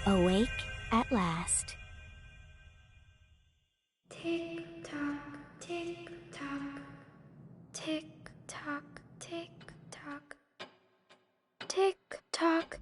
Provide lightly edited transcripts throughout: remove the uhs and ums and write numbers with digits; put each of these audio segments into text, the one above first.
Awake at last. Tick tock, tick tock, tick tock, tick tock, tick tock.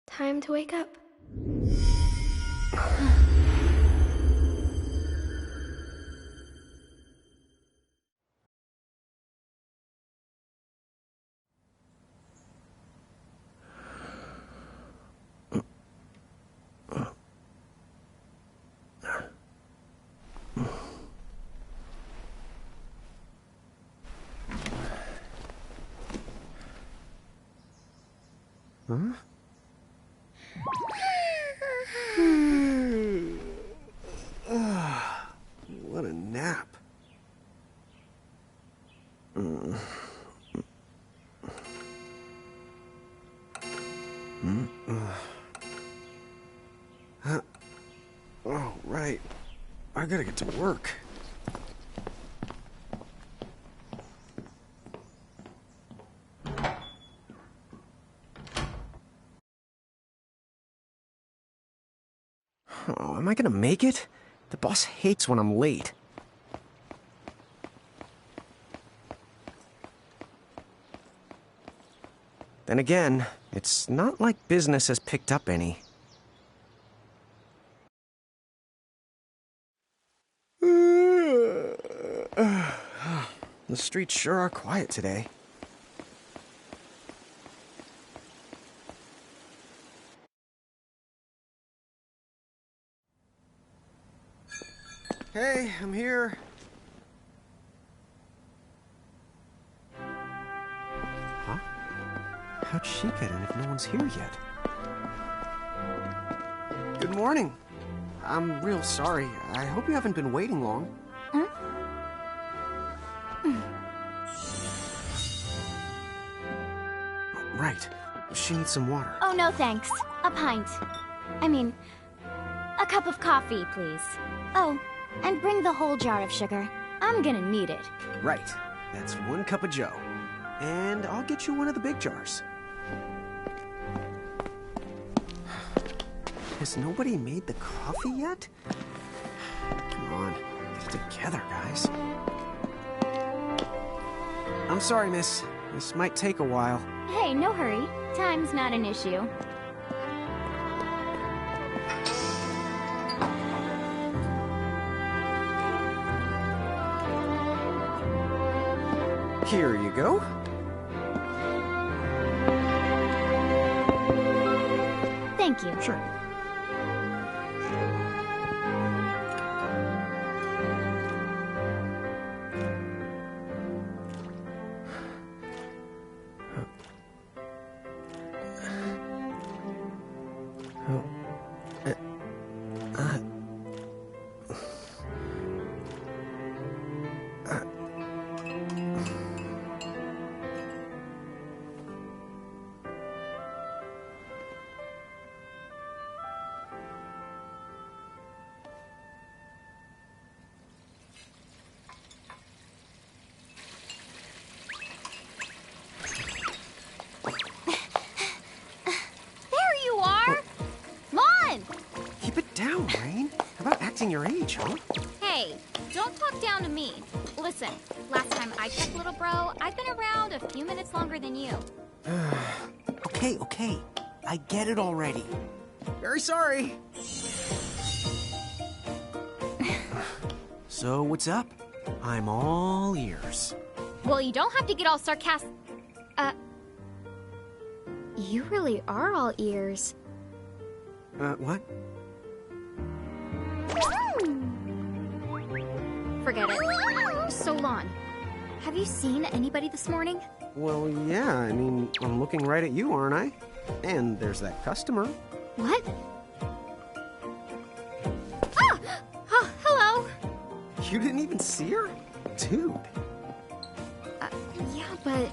Time to wake up. Huh? What a nap. Oh, right. I gotta get to work. Oh, am I gonna make it? The boss hates when I'm late. Then again, it's not like business has picked up any. The streets sure are quiet today. Hey, I'm here. Huh? How'd she get in if no one's here yet? Good morning. I'm real sorry. I hope you haven't been waiting long. Huh? right. She needs some water. Oh, no thanks. A pint. I mean, a cup of coffee, please. Oh, and bring the whole jar of sugar. I'm gonna need it. Right. That's 1 cup of joe. And I'll get you one of the big jars. Has nobody made the coffee yet? Come on, get it together, guys. I'm sorry, miss. This might take a while. Hey, no hurry. Time's not an issue. Here you go. Thank you. Sure. Your age, huh? Hey, don't talk down to me. Listen, last time I checked, little bro, I've been around a few minutes longer than you. Okay. I get it already. Very sorry. So, what's up? I'm all ears. Well, you don't have to get all sarcastic. You really are all ears. What? Forget it. So, Lon, have you seen anybody this morning? Well, yeah, I mean, I'm looking right at you, aren't I? And there's that customer. What? Ah! Oh, hello. You didn't even see her? Dude. Yeah, but...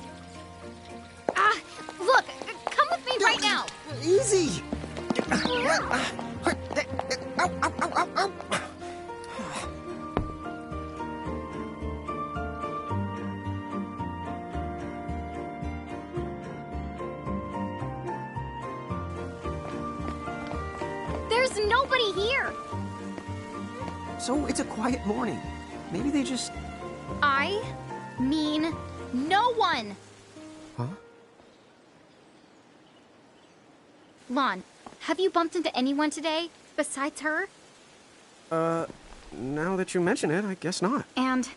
Ah! Look! Come with me right now! Easy! Ow, ow, ow, ow, ow. There's nobody here! So it's a quiet morning. Maybe they just... I mean no one! Huh? Lon, have you bumped into anyone today besides her? Now that you mention it, I guess not. And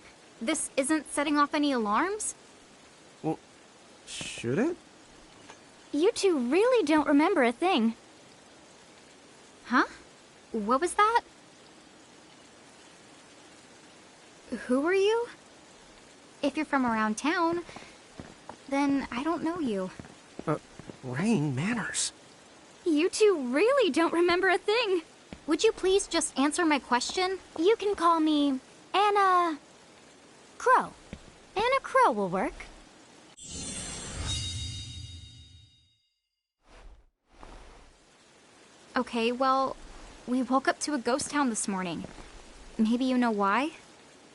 this isn't setting off any alarms? Well, should it? You two really don't remember a thing. Huh? What was that? Who are you? If you're from around town, then I don't know you. Rain, manners. You two really don't remember a thing. Would you please just answer my question? You can call me Anna Crow. Anna Crow will work. Okay, well, we woke up to a ghost town this morning. Maybe you know why?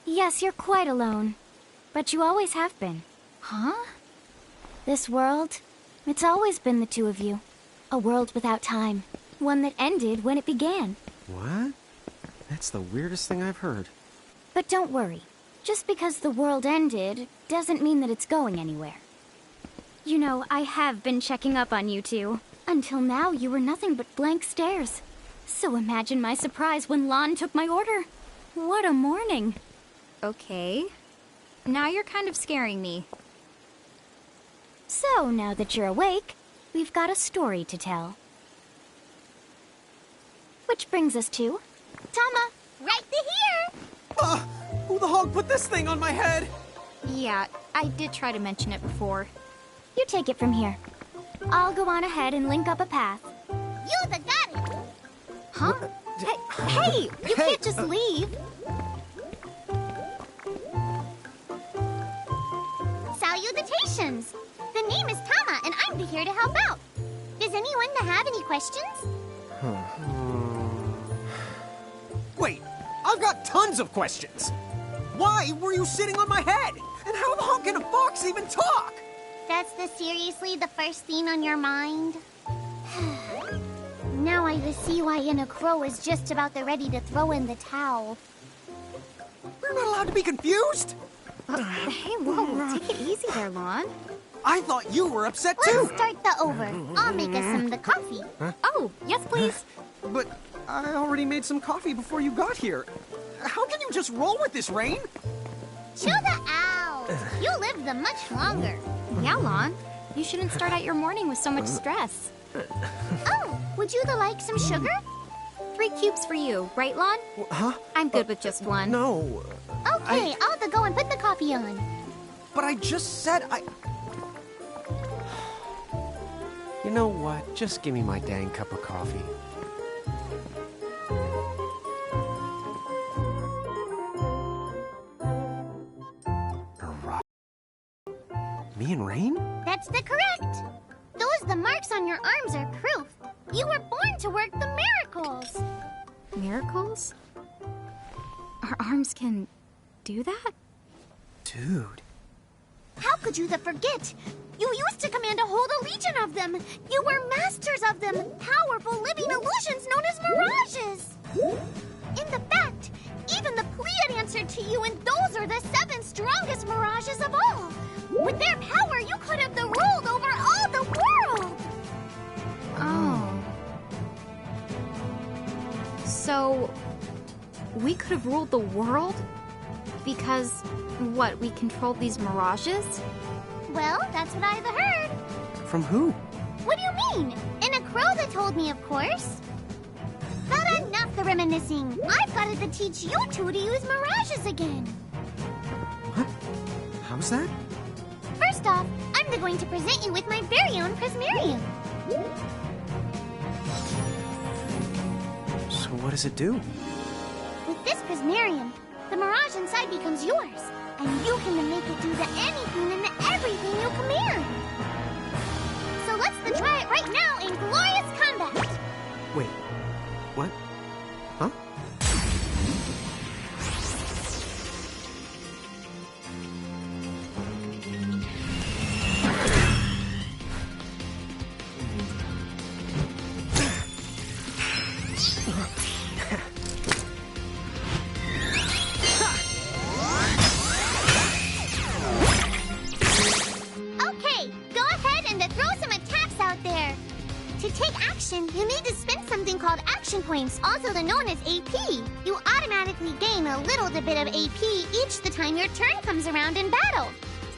Yes, you're quite alone. But you always have been. Huh? This world, it's always been the two of you. A world without time. One that ended when it began. What? That's the weirdest thing I've heard. But don't worry. Just because the world ended doesn't mean that it's going anywhere. You know, I have been checking up on you two. Until now, you were nothing but blank stares. So imagine my surprise when Lon took my order. What a morning. Okay. Now you're kind of scaring me. So, now that you're awake, we've got a story to tell. Which brings us to... Tama! Right to here! Who the hog put this thing on my head? Yeah, I did try to mention it before. You take it from here. I'll go on ahead and link up a path. You the got it! Huh? Hey, you can't just leave! Salutations! The name is Tama, and I'm here to help out. Does anyone have any questions? Wait, I've got tons of questions. Why were you sitting on my head? And how long can a fox even talk? That's seriously the first thing on your mind? Now I see why a crow is just about ready to throw in the towel. We're not allowed to be confused? Hey, whoa, take it easy there, Lon. I thought you were upset Let's too. start the over. I'll make us some the coffee. Oh, yes, please. But I already made some coffee before you got here. How can you just roll with this, Rain? Chill the out. You live the much longer. Yeah, Lon. You shouldn't start out your morning with so much stress. Oh, would you like some sugar? 3 cubes for you, right, Lon? Huh? I'm good with just one. No. Okay, I'll go and put the coffee on. But I just said I... You know what? Just give me my dang cup of coffee. Me and Rain? That's correct. The marks on your arms are proof. You were born to work the miracles. Miracles? Our arms can do that? Dude. How could you forget? You used to command a whole legion of them. You were masters of them, powerful living illusions known as mirages. In the fact, even the Pleiad answered to you, and those are the 7 strongest mirages of all. With their power, you could have ruled over all the world. Oh. So, we could have ruled the world? Because, what, we controlled these mirages? Well, that's what I've heard. From who? What do you mean? In a crow that told me, of course. But enough the reminiscing. I've got to teach you two to use mirages again. What? How's that? First off, I'm going to present you with my very own Prismarium. So what does it do? With this Prismarium, the mirage inside becomes yours, and you can make it do anything and everything you command. So let's try it right now in glorious combat. Wait, what? Huh? Okay, go ahead and throw some attacks out there. To take action, you need to spend something called action points, also known as AP. You automatically gain a little bit of AP each the time your turn comes around in battle.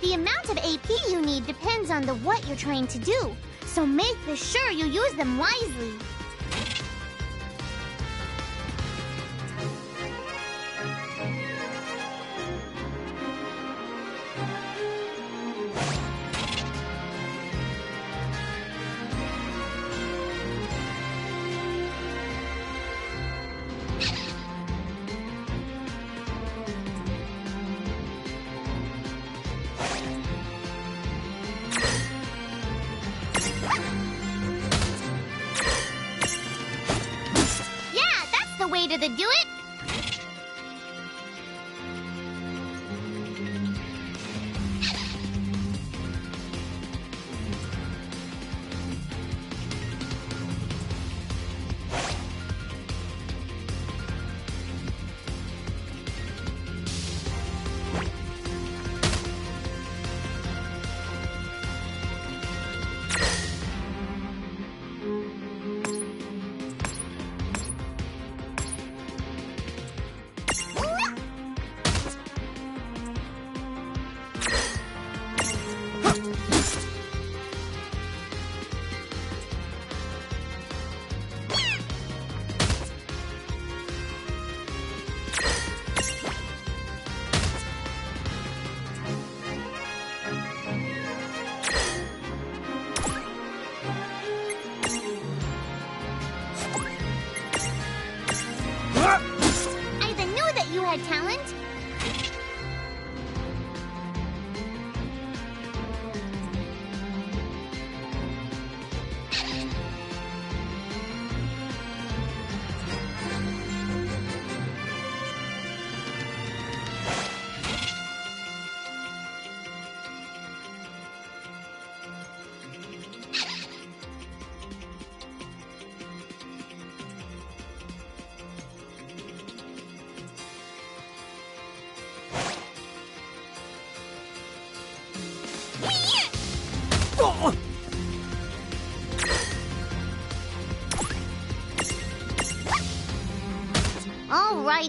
The amount of AP you need depends on what you're trying to do, so make sure you use them wisely. Way to do it.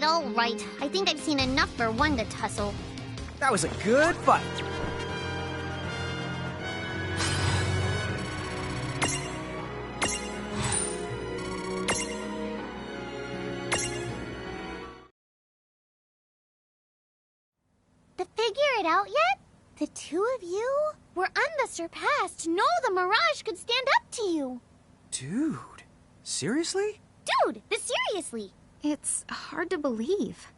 All right. I think I've seen enough for one to tussle. That was a good fight. To figure it out yet? The two of you? Were unsurpassed. No, the Mirage could stand up to you. Dude, seriously? Dude, seriously. It's hard to believe.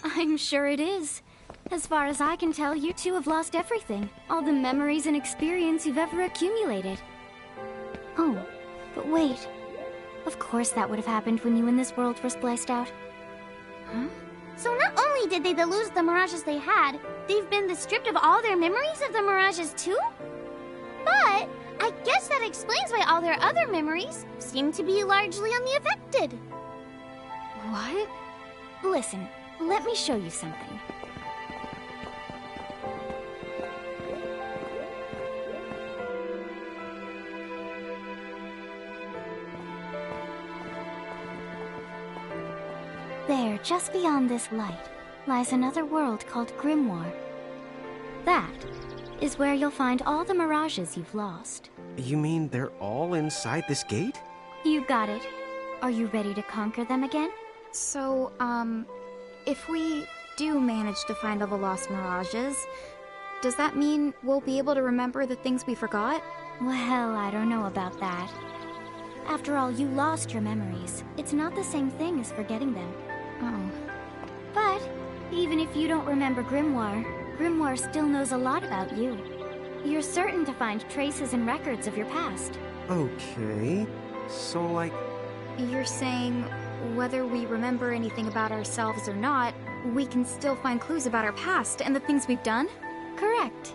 I'm sure it is. As far as I can tell, you two have lost everything. All the memories and experience you've ever accumulated. Oh, but wait. Of course that would have happened when you and this world were spliced out. Huh? So not only did they lose the Mirages they had, they've been stripped of all their memories of the Mirages too? But I guess that explains why all their other memories seem to be largely unaffected. What? Listen, let me show you something. There, just beyond this light, lies another world called Grimoire. That is where you'll find all the Mirages you've lost. You mean they're all inside this gate? You got it. Are you ready to conquer them again? So, if we do manage to find all the lost Mirages, does that mean we'll be able to remember the things we forgot? Well, I don't know about that. After all, you lost your memories. It's not the same thing as forgetting them. Oh. But even if you don't remember Grimoire, Grimoire still knows a lot about you. You're certain to find traces and records of your past. Okay, so like... You're saying whether we remember anything about ourselves or not, we can still find clues about our past and the things we've done? Correct.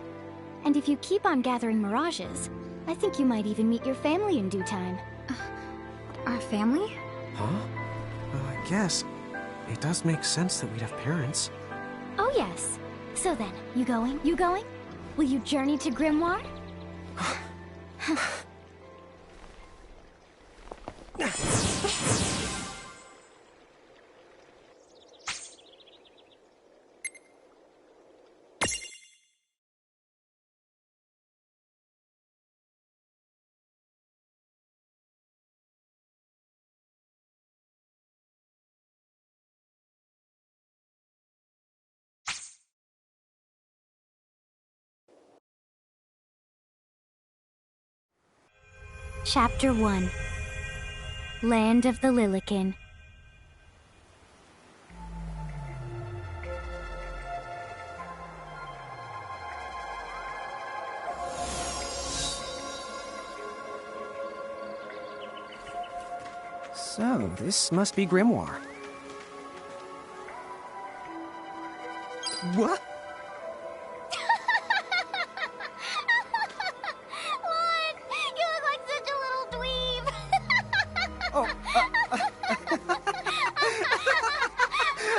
And if you keep on gathering Mirages, I think you might even meet your family in due time. Our family? Huh? Well, I guess it does make sense that we'd have parents. Oh yes. So then, you going? You going? Will you journey to Grimoire? Chapter 1. Land of the Lilikin. So, this must be Grimoire. What?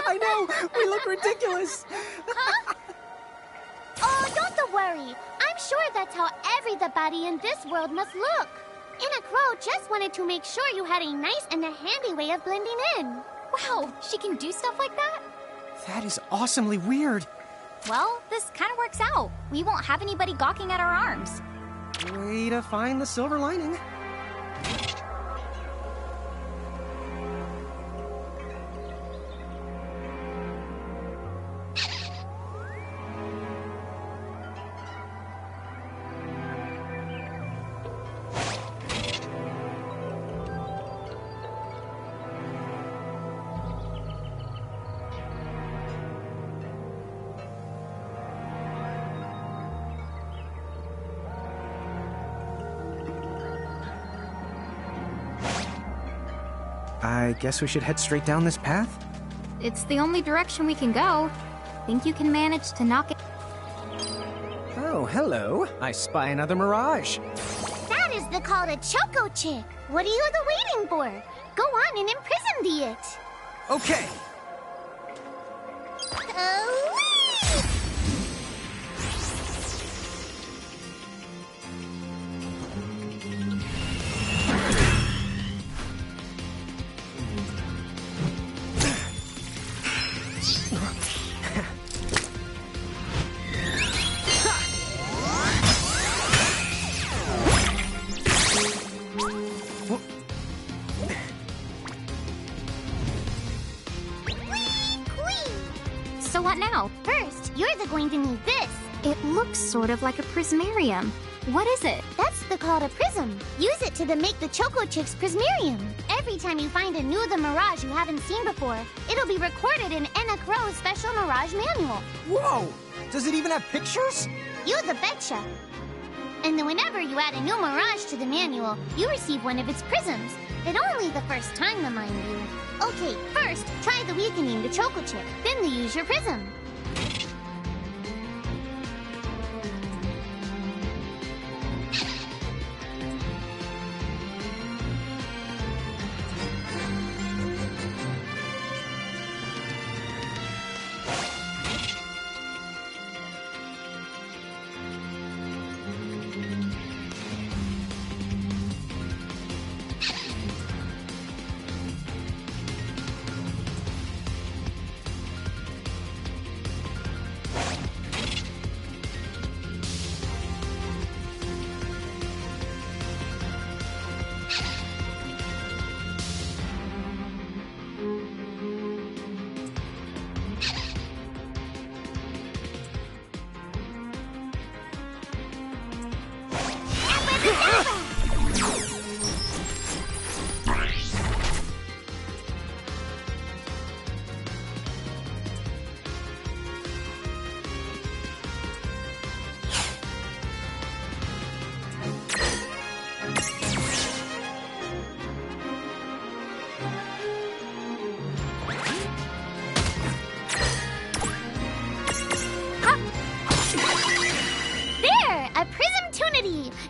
I know! We look ridiculous! Oh, don't worry. I'm sure that's how everybody in this world must look. Inna Crow just wanted to make sure you had a nice and a handy way of blending in. Wow, she can do stuff like that? That is awesomely weird. Well, this kind of works out. We won't have anybody gawking at our arms. Way to find the silver lining. I guess we should head straight down this path? It's the only direction we can go. Think you can manage to knock it? Oh, hello. I spy another Mirage. That is the call to Choco Chick. What are you waiting for? Go on and imprison the it. Okay. going to need this. It looks sort of like a prismarium. What is it? That's called a prism. Use it to make the Choco Chick's prismarium. Every time you find a new The Mirage you haven't seen before, it'll be recorded in Enna Crow's special Mirage manual. Whoa! Does it even have pictures? You the betcha. And then whenever you add a new Mirage to the manual, you receive one of its prisms. But only the first time, mind you. Okay, first, try the weakening the Choco Chick, then use your prism.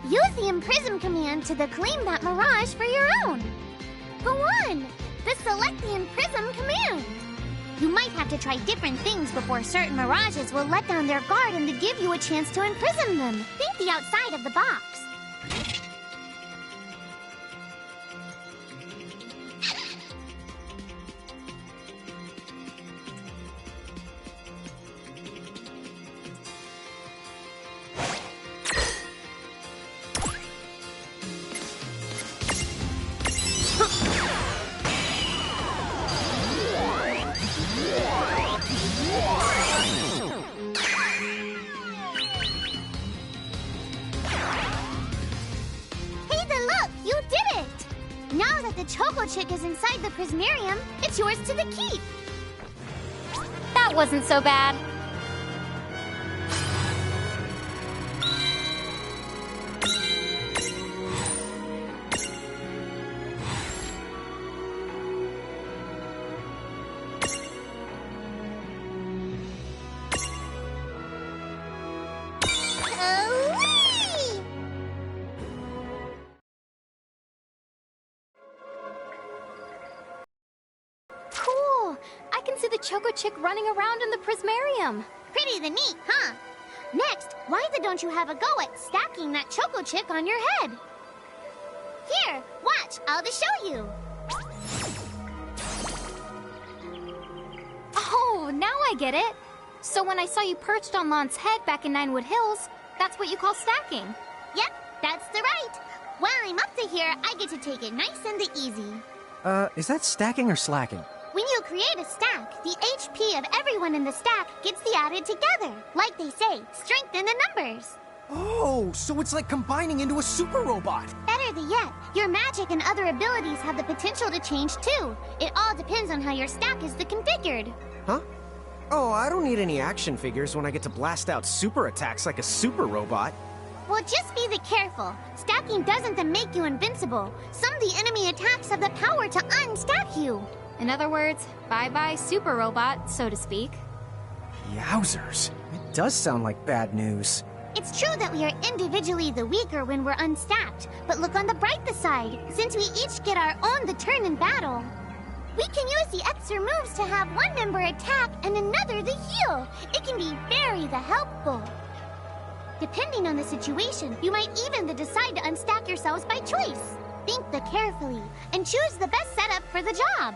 Use the Imprism command to claim that Mirage for your own. Go on! The Select the Imprism command! You might have to try different things before certain Mirages will let down their guard and to give you a chance to imprison them. Think the outside of the box. Chick is inside the Prismarium, it's yours to the keep. That wasn't so bad. Choco Chick running around in the Prismarium. Pretty neat, huh? Next, why don't you have a go at stacking that Choco Chick on your head? Here, watch, I'll just show you. Oh, now I get it. So when I saw you perched on Lon's head back in Ninewood Hills, that's what you call stacking. Yep, that's the right. While I'm up to here, I get to take it nice and easy. Is that stacking or slacking? When you create a stack, the HP of everyone in the stack gets added together. Like they say, strengthen the numbers. Oh, so it's like combining into a super robot. Better yet, your magic and other abilities have the potential to change too. It all depends on how your stack is configured. Huh? Oh, I don't need any action figures when I get to blast out super attacks like a super robot. Well, just be careful. Stacking doesn't make you invincible. Some of the enemy attacks have the power to unstack you. In other words, bye-bye super robot, so to speak. Yowzers. It does sound like bad news. It's true that we are individually the weaker when we're unstacked, but look on the brighter side. Since we each get our own turn in battle, we can use the extra moves to have one member attack and another heal. It can be very helpful. Depending on the situation, you might even decide to unstack yourselves by choice. Think carefully and choose the best setup for the job.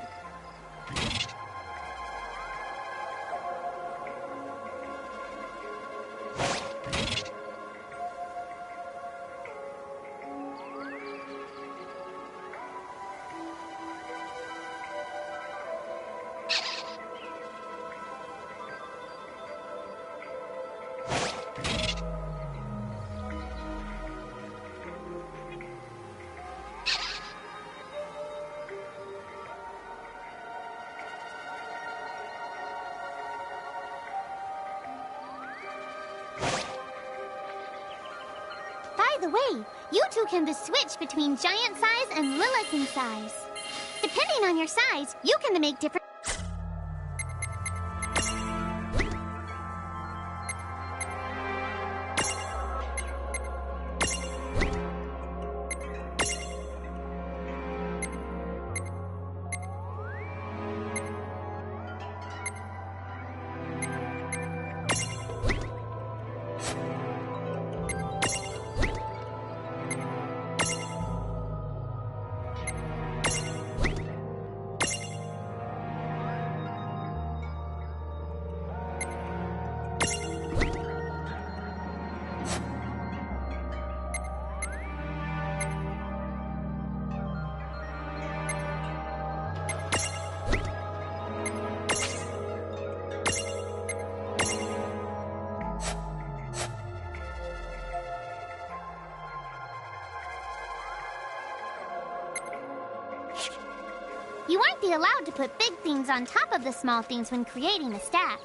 By the way, you two can switch between giant size and Lilikin size. Depending on your size, you can make different... You aren't allowed to put big things on top of the small things when creating a stack.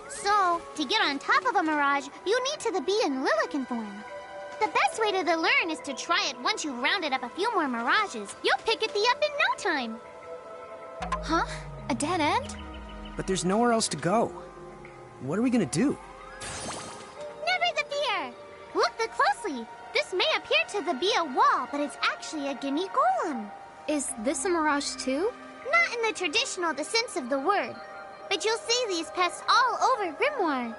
So, to get on top of a mirage, you need to be in Lilikin form. The best way to learn is to try it once you've rounded up a few more mirages. You'll pick it up in no time. Huh? A dead end? But there's nowhere else to go. What are we gonna do? Never the fear! Look closely. This may appear to be a wall, but it's actually a gimme golem. Is this a mirage too? Not in the traditional sense of the word. But you'll see these pests all over Grimoire.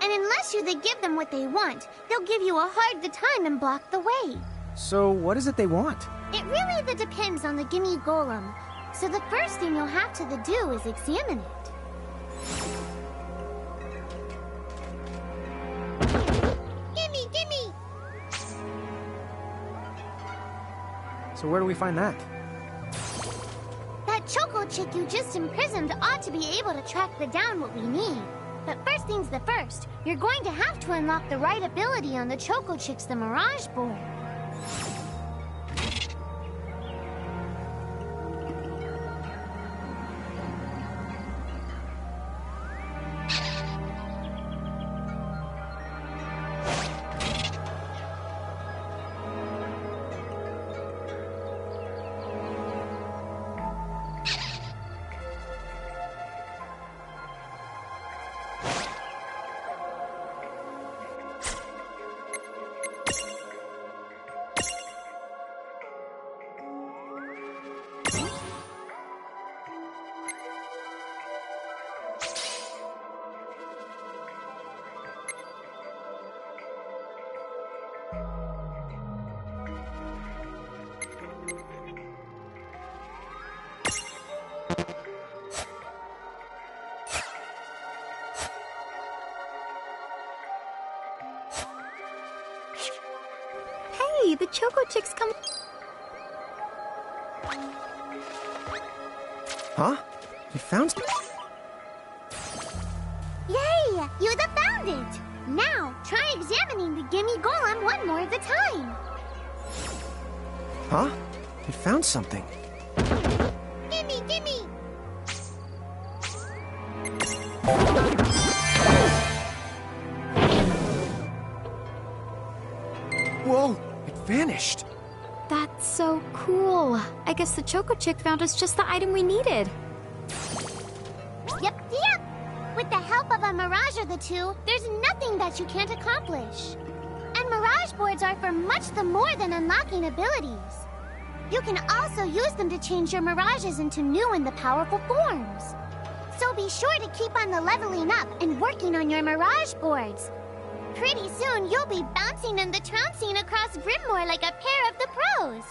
And unless you give them what they want, they'll give you a hard time and block the way. So what is it they want? It really depends on the gimme golem. So the first thing you'll have to do is examine it. Gimme! So where do we find that? That choco chick you just imprisoned ought to be able to track down what we need. But first things first, you're going to have to unlock the right ability on the choco chick's Mirage board. Hey, the choco chick's come. Huh? You found... Yay! You found it! Now, try examining the gimme golem one more at a time. Huh? You found something. Gimme! Whoa! It vanished! That's so cool. I guess the choco chick found us just the item we needed. Yep. With the help of a mirage or the two, there's nothing that you can't accomplish. And mirage boards are for much more than unlocking abilities. You can also use them to change your mirages into new and powerful forms. So be sure to keep on leveling up and working on your mirage boards. Pretty soon, you'll be bouncing and trouncing across Grimoire like a pair of the pros.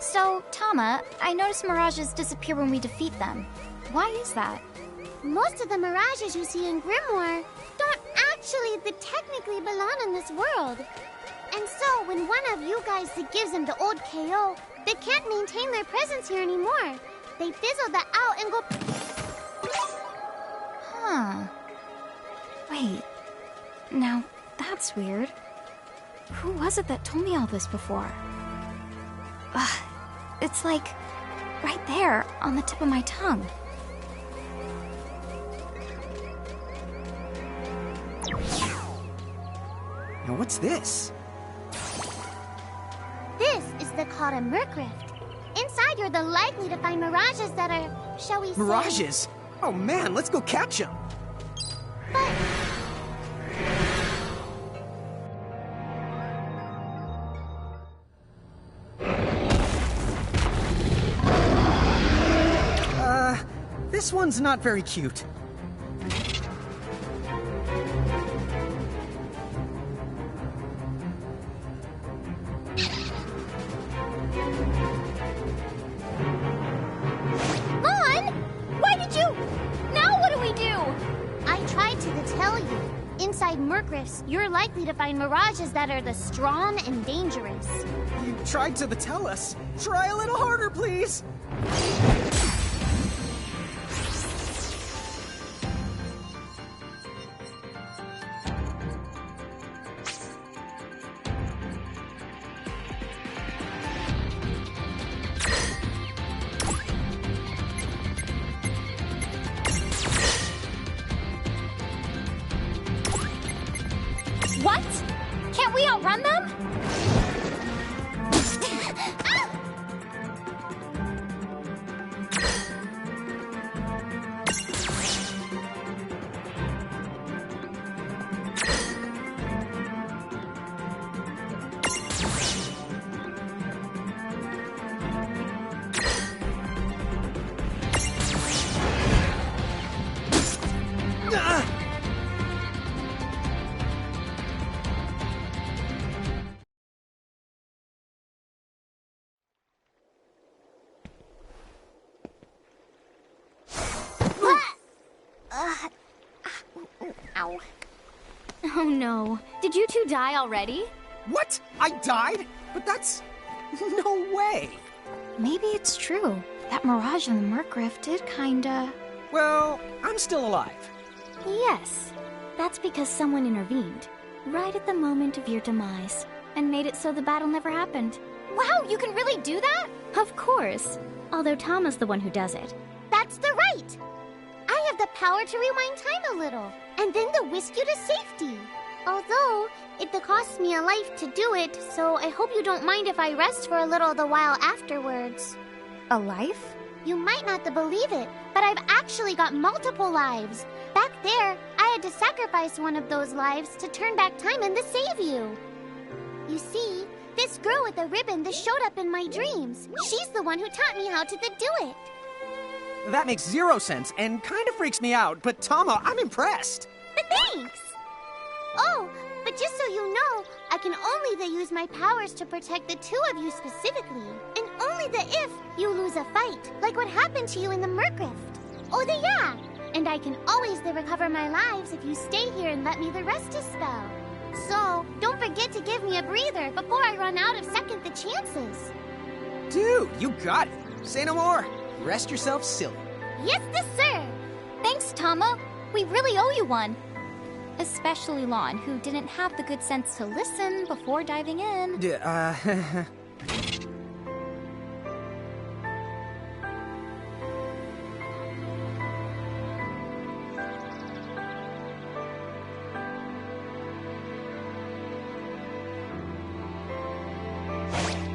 So, Tama, I noticed mirages disappear when we defeat them. Why is that? Most of the mirages you see in Grimoire don't actually technically belong in this world. And so, when one of you guys gives them the old KO, they can't maintain their presence here anymore. They fizzle out and go... Huh. Wait. Now, that's weird. Who was it that told me all this before? Ugh, it's like right there on the tip of my tongue. Now what's this? This is the called a Murkrift. Inside, you're the likely to find mirages that are, shall we say... Mirages? Oh man, let's go catch them. But... This one's not very cute. Lon! Why did you... Now what do we do? I tried to tell you. Inside Murkrifts, you're likely to find mirages that are the strong and dangerous. You tried to tell us. Try a little harder, please. What? Can't we outrun them? Ow. Oh no. Did you two die already? What? I died? But that's... no way. Maybe it's true. That mirage in the Murkrift did kinda... Well, I'm still alive. Yes. That's because someone intervened. Right at the moment of your demise. And made it so the battle never happened. Wow, you can really do that? Of course. Although Tama's the one who does it. That's the right! I have the power to rewind time a little, and then to whisk you to safety. Although, it costs me a life to do it, so I hope you don't mind if I rest for a little the while afterwards. A life? You might not believe it, but I've actually got multiple lives. Back there, I had to sacrifice one of those lives to turn back time and to save you. You see, this girl with the ribbon that showed up in my dreams, she's the one who taught me how to do it. That makes zero sense and kind of freaks me out, but Tama, I'm impressed. Thanks! Oh, but just so you know, I can only use my powers to protect the two of you specifically, and only if you lose a fight, like what happened to you in the Murkrift. Oh, yeah! And I can always recover my lives if you stay here and let me rest a spell. So, don't forget to give me a breather before I run out of second the chances. Dude, you got it. Say no more. Rest yourself silly. Yes, sir! Thanks, Tama. We really owe you one. Especially Lon, who didn't have the good sense to listen before diving in.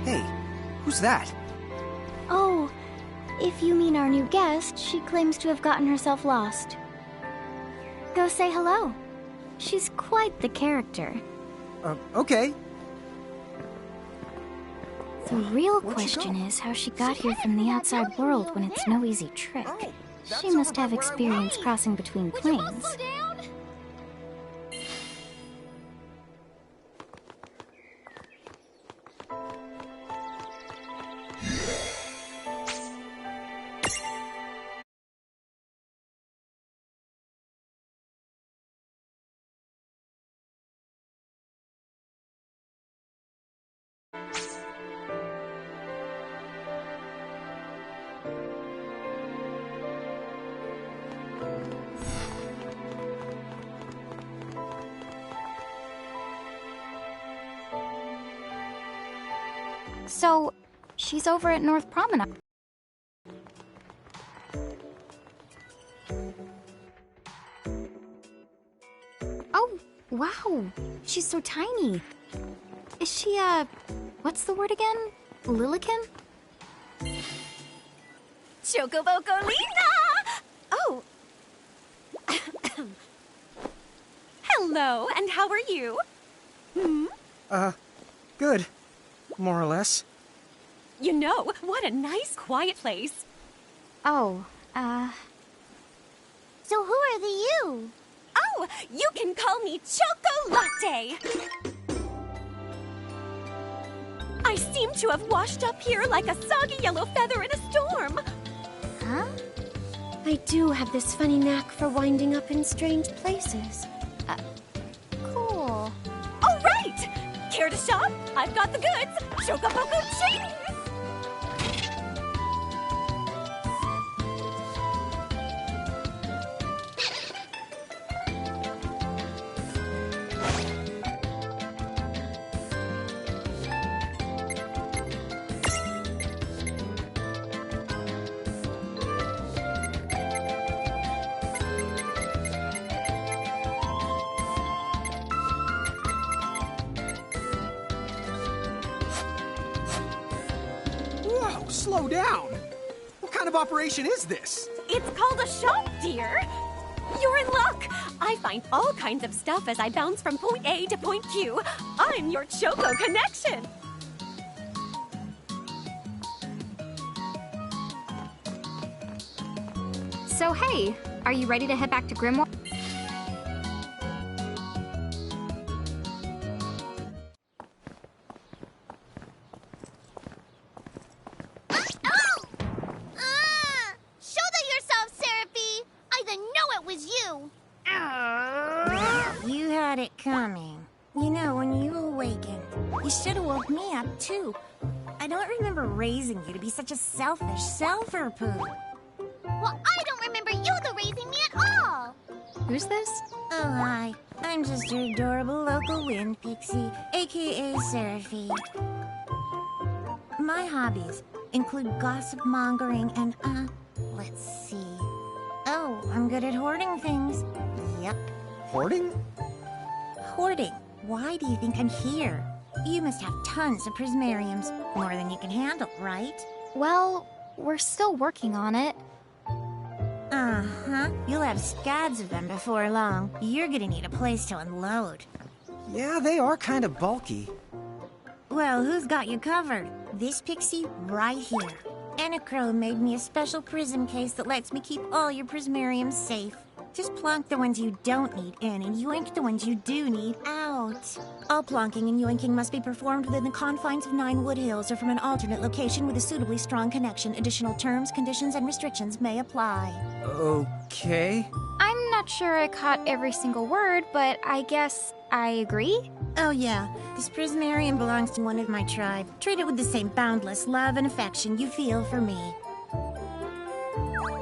Hey, who's that? Oh, if you mean our new guest, she claims to have gotten herself lost. Go say hello. She's quite the character. Okay. The real question is how she got here from the outside world when it's no easy trick. She must have experience crossing between planes. So, she's over at North Promenade. Oh, wow. She's so tiny. Is she, what's the word again? Lilikin? Chocobocolina! Oh. Hello, and how are you? Good. More or less. You know, what a nice, quiet place. Oh, So who are the you? Oh, you can call me Chocolate. I seem to have washed up here like a soggy yellow feather in a storm. huh? I do have this funny knack for winding up in strange places. Cool. All right! Care to shop? I've got the goods. Chocoboco cheese! Whoa, slow down! What kind of operation is this? It's called a shop, dear. You're in luck. I find all kinds of stuff as I bounce from point A to point Q. I'm your Choco connection. So, hey, are you ready to head back to Grimoire? Shoulder yourself, Seraphie! I didn't know it was you! You had it coming. You know, when you awakened, you should have woke me up, too. I don't remember raising you to be such a selfish self-poo. Well, I don't remember you raising me at all! Who's this? Oh, hi. I'm just your adorable local wind pixie, aka Seraphie. My hobbies include gossip mongering and, let's see. Oh, I'm good at hoarding things. Yep. Hoarding? Hoarding. Why do you think I'm here? You must have tons of prismariums. More than you can handle, right? Well, we're still working on it. Uh-huh. You'll have scads of them before long. You're gonna need a place to unload. Yeah, they are kind of bulky. Well, who's got you covered? This pixie right here. Anacro made me a special prism case that lets me keep all your prismariums safe. Just plonk the ones you don't need in and yoink the ones you do need out. All plonking and yoinking must be performed within the confines of 9 Wood Hills or from an alternate location with a suitably strong connection. Additional terms, conditions, and restrictions may apply. Okay. I'm not sure I caught every single word, but I guess I agree. Oh yeah, this prismarium belongs to one of my tribe. Treat it with the same boundless love and affection you feel for me.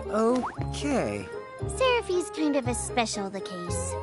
Okay. Seraphie's kind of a special the case.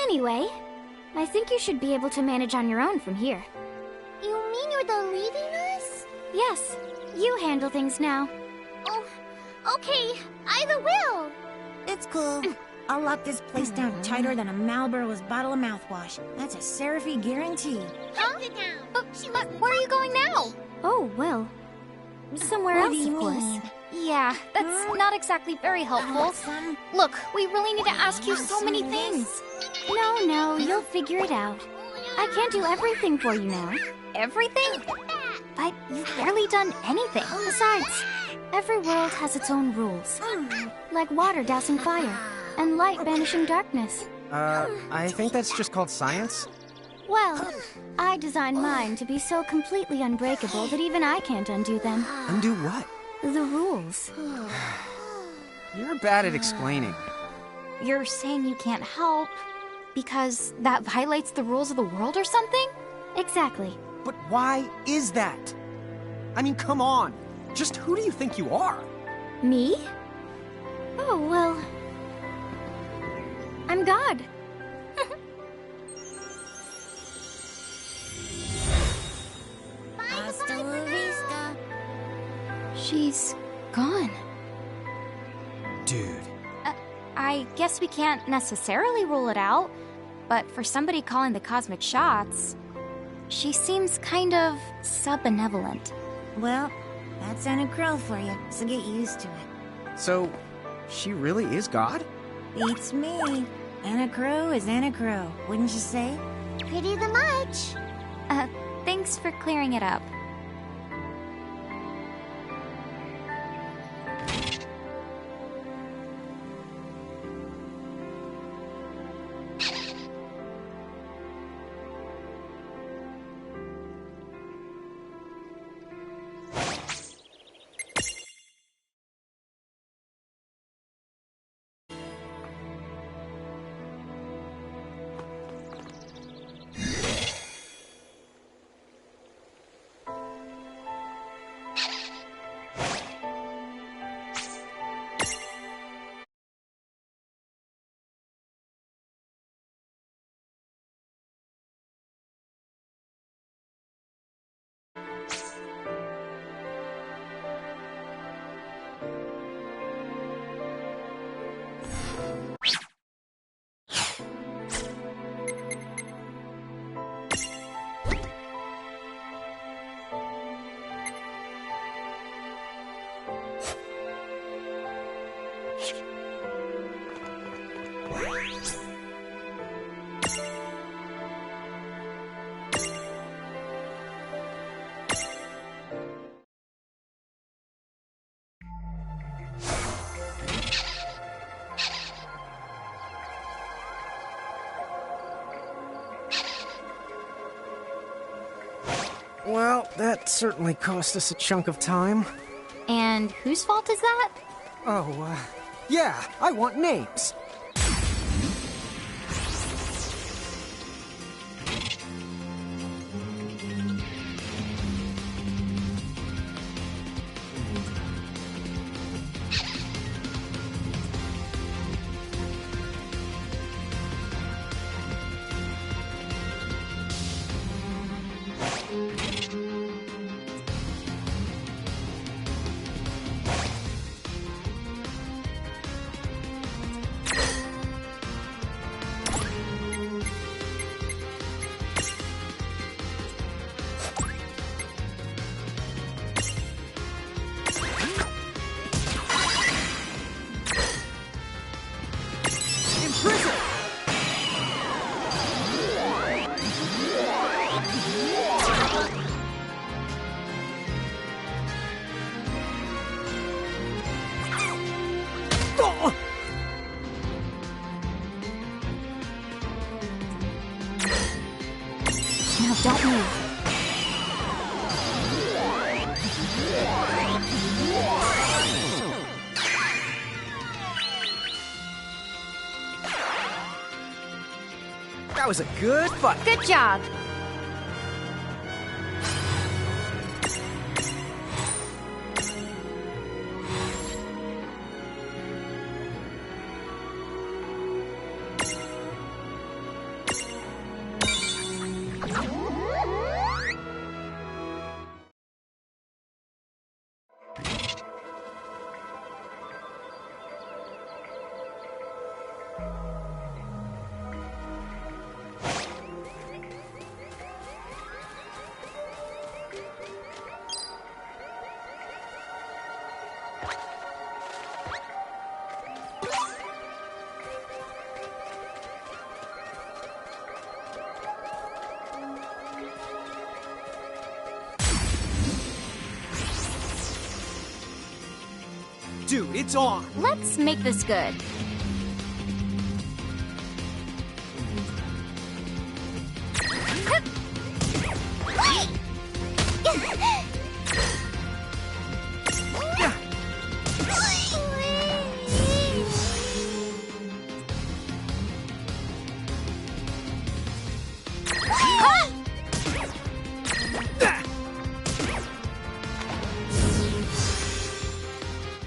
Anyway, I think you should be able to manage on your own from here. You mean you're the leaving us? Yes, you handle things now. Oh, okay. Either will. It's cool. I'll lock this place down tighter than a Marlboro's bottle of mouthwash. That's a Seraphie guarantee. Huh? It down. But where are you going now? Oh, well, somewhere What else, do you of course. mean? Yeah, that's not exactly very helpful. Look, we really need to ask you so many things. No, you'll figure it out. I can't do everything for you now. Everything? But you've barely done anything. Besides, every world has its own rules. Like water dousing fire, and light banishing darkness. I think that's just called science. Well, I designed mine to be so completely unbreakable that even I can't undo them. Undo what? The rules. You're bad at explaining. You're saying you can't help because that violates the rules of the world or something? Exactly. But why is that? I mean, come on. Just who do you think you are? Me? Oh, well... I'm God. Hasta la vista. She's gone. Dude. I guess we can't necessarily rule it out, but for somebody calling the cosmic shots, she seems kind of sub-benevolent. Well, that's Anna Crow for you, so get used to it. So, she really is God? Beats me. Anna Crow is Anna Crow, wouldn't you say? Pretty the much. Thanks for clearing it up. Well, that certainly cost us a chunk of time. And whose fault is that? Oh, yeah, I want names. No, don't move. That was a good fight. Good job. Dude, it's on! Let's make this good.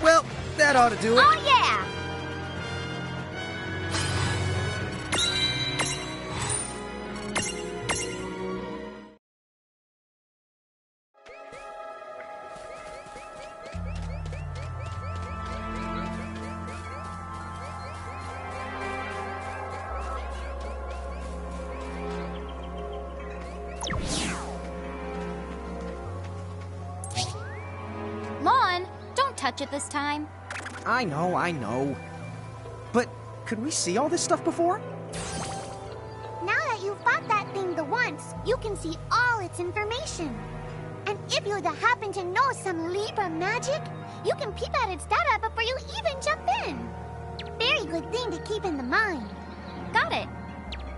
Well, that ought to do it. Oh, yeah! Lon, don't touch it this time. I know. But could we see all this stuff before? Now that you've fought that thing the once, you can see all its information. And if you happen to know some Libra magic, you can peep at its data before you even jump in. Very good thing to keep in the mind. Got it.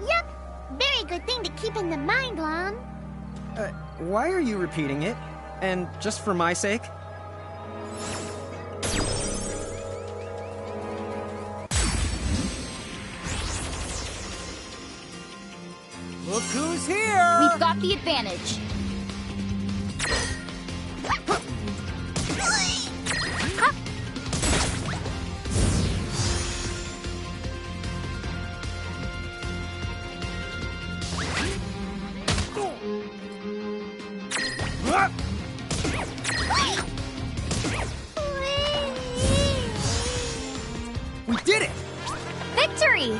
Yep, very good thing to keep in the mind, Lon. Why are you repeating it? And just for my sake? Look who's here! We've got the advantage. We did it! Victory!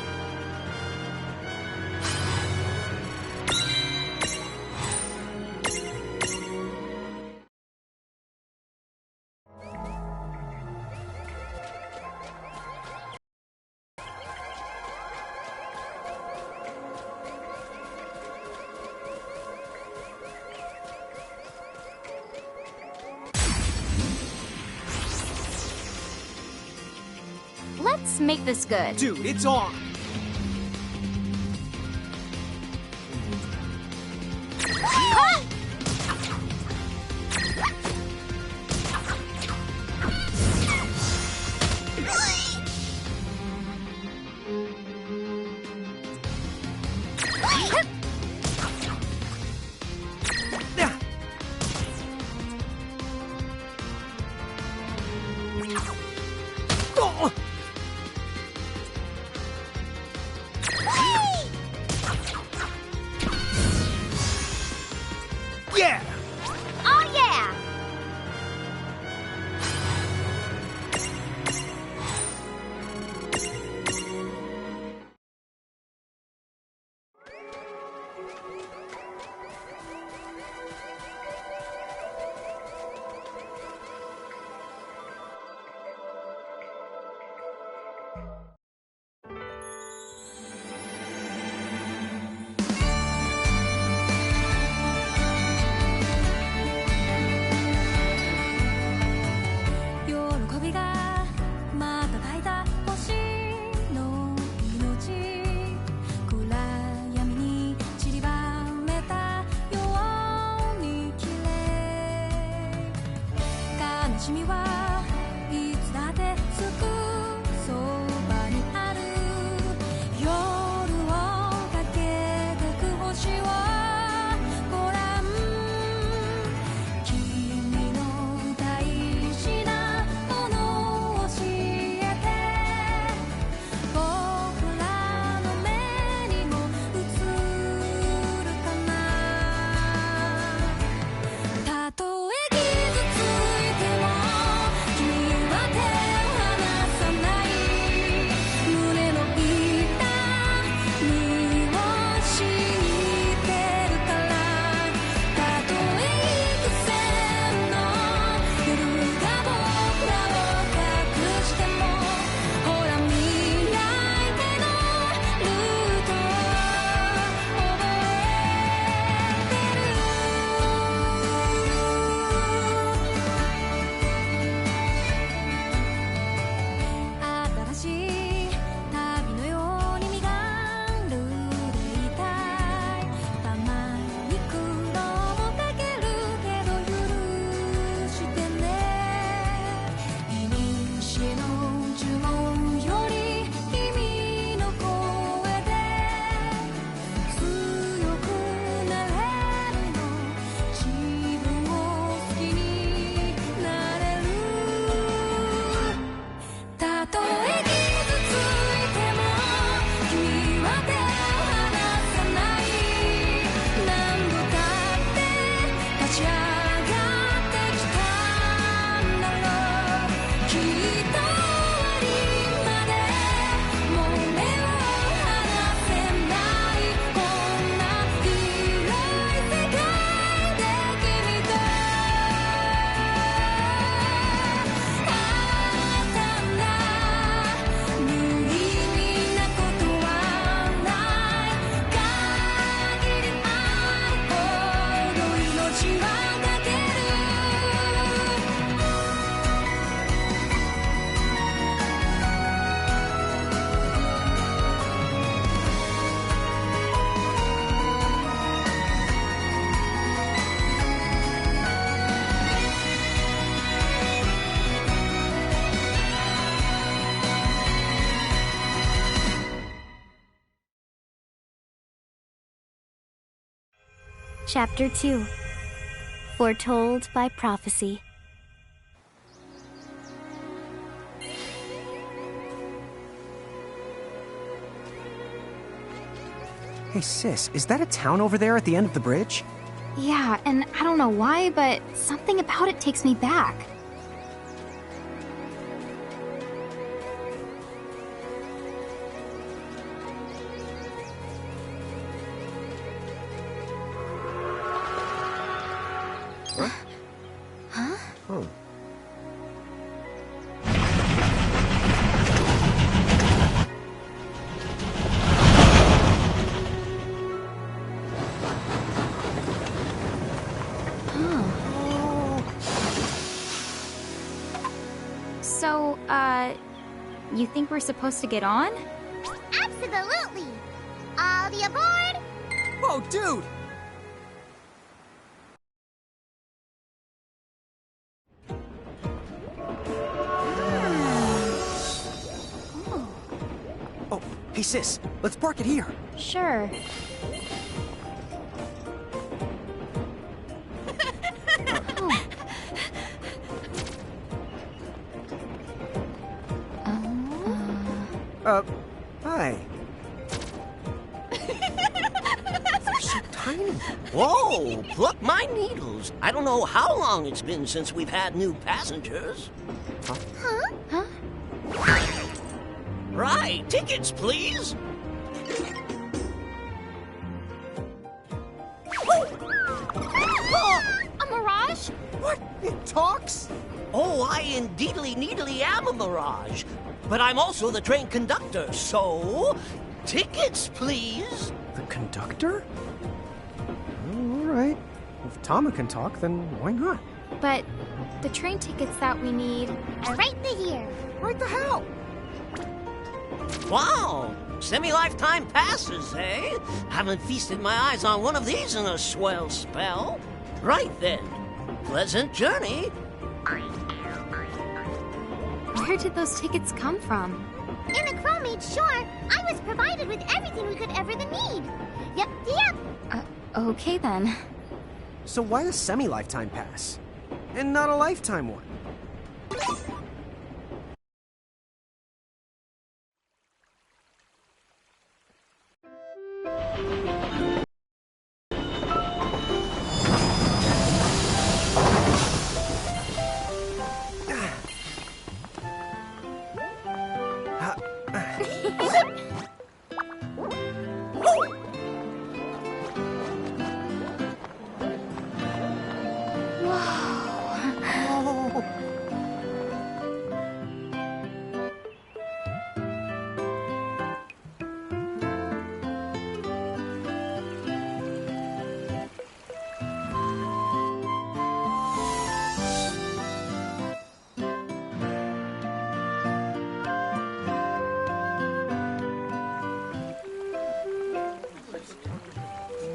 Let's make this good. Dude, it's on! Yeah! Oh, yeah! Chapter 2. Foretold by Prophecy. Hey, sis, is that a town over there at the end of the bridge? Yeah, and I don't know why, but something about it takes me back. Huh? Oh. So, you think we're supposed to get on? Absolutely! All the aboard! Whoa, dude! Oh, hey sis, let's park it here. Sure. Hi. They're so tiny. Whoa, pluck my needles. I don't know how long it's been since we've had new passengers. Huh? Right, tickets, please. A mirage? What? It talks? Oh, I indeedly needly am a mirage. But I'm also the train conductor, so... tickets, please. The conductor? Oh, all right. If Tama can talk, then why not? But the train tickets that we need... Are right here. Right the hell? Wow, semi-lifetime passes, eh? Haven't feasted my eyes on one of these in a swell spell. Right then, pleasant journey. Where did those tickets come from? In the crewmate shore, I was provided with everything we could ever need. Yep. Okay then. So why a semi-lifetime pass? And not a lifetime one?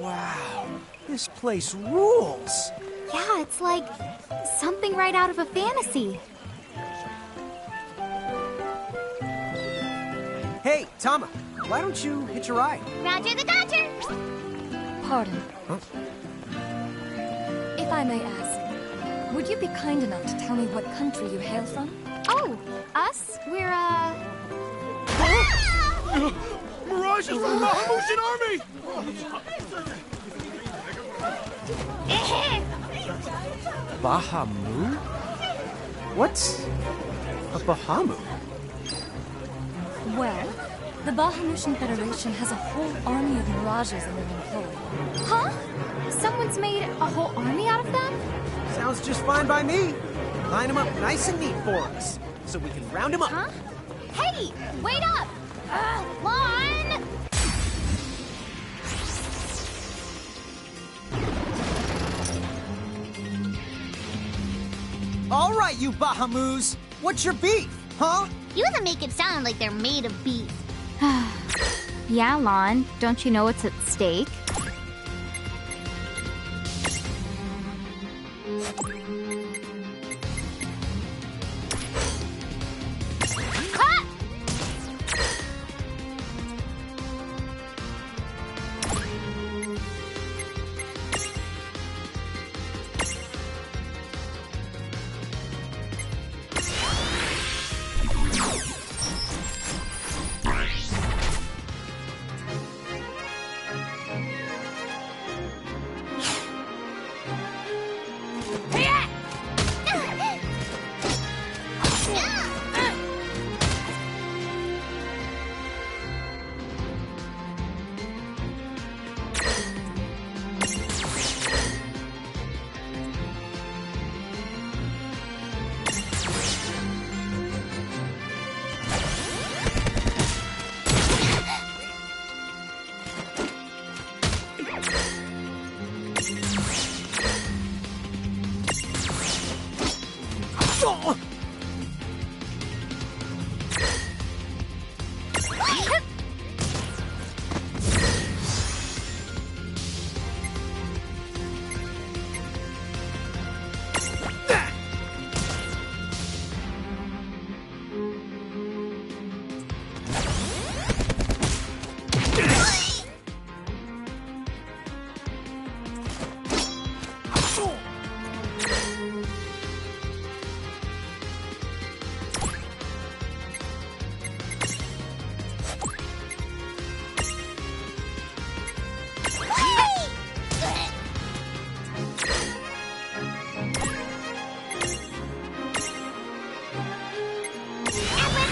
Wow, this place rules. Yeah, it's like something right out of a fantasy. Hey, Tama, why don't you hitch a ride? Roger the Dodger! Pardon. Huh? If I may ask, would you be kind enough to tell me what country you hail from? Oh, us? We're, Mirages from the Bahamutian army! Bahamu? What's a Bahamu? Well, the Bahamutian Federation has a whole army of mirages in their employ. huh? Someone's made a whole army out of them? Sounds just fine by me. Line them up nice and neat for us, so we can round them up. Huh? Hey, wait up! Lon! All right, you Bahamus. What's your beef, huh? You can make it sound like they're made of beef. Yeah, Lon. Don't you know what's at stake?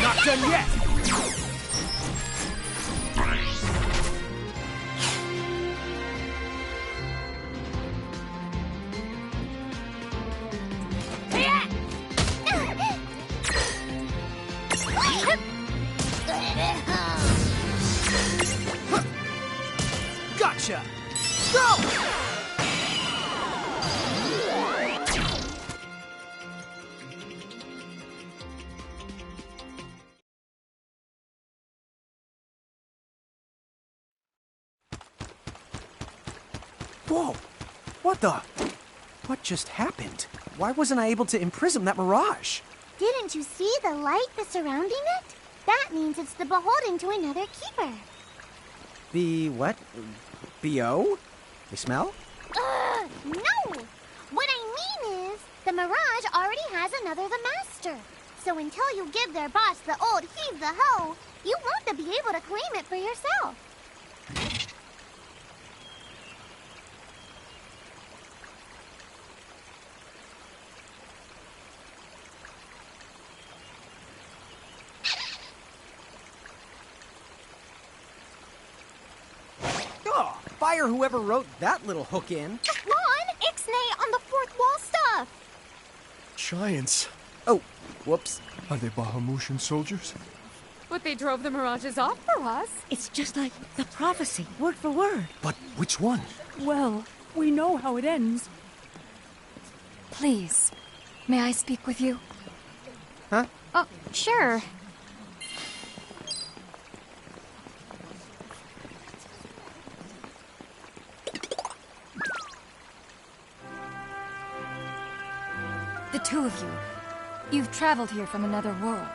Not done yet! Gotcha! Go! Whoa! What the? What just happened? Why wasn't I able to imprison that mirage? Didn't you see the light that's surrounding it? That means it's the beholden to another keeper. The what? B.O.? They smell? No! What I mean is, the mirage already has another the master. So until you give their boss the old heave-the-ho, you won't be able to claim it for yourself. Oh, fire whoever wrote that little hook in. Lon, Ixnay on the fourth wall stuff. Giants. Oh, whoops. Are they Bahamutian soldiers? But they drove the mirages off for us. It's just like the prophecy, word for word. But which one? Well, we know how it ends. Please, may I speak with you? Huh? Oh, sure. The two of you. You've traveled here from another world.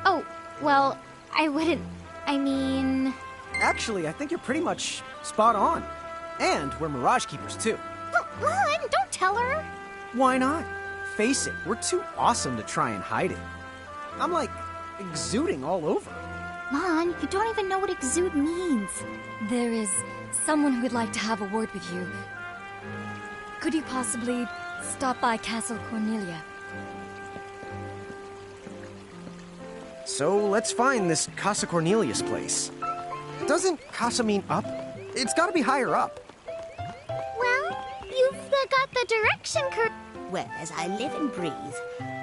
Oh, well, I wouldn't... I mean... Actually, I think you're pretty much spot on. And we're Mirage Keepers, too. Lon, don't tell her. Why not? Face it, we're too awesome to try and hide it. I'm like exuding all over. Lon, you don't even know what exude means. There is someone who would like to have a word with you. Could you possibly stop by Castle Cornelia? So let's find this Casa Cornelius place. Doesn't Casa mean up? It's gotta be higher up. Well, you've got the direction correct. Well, as I live and breathe,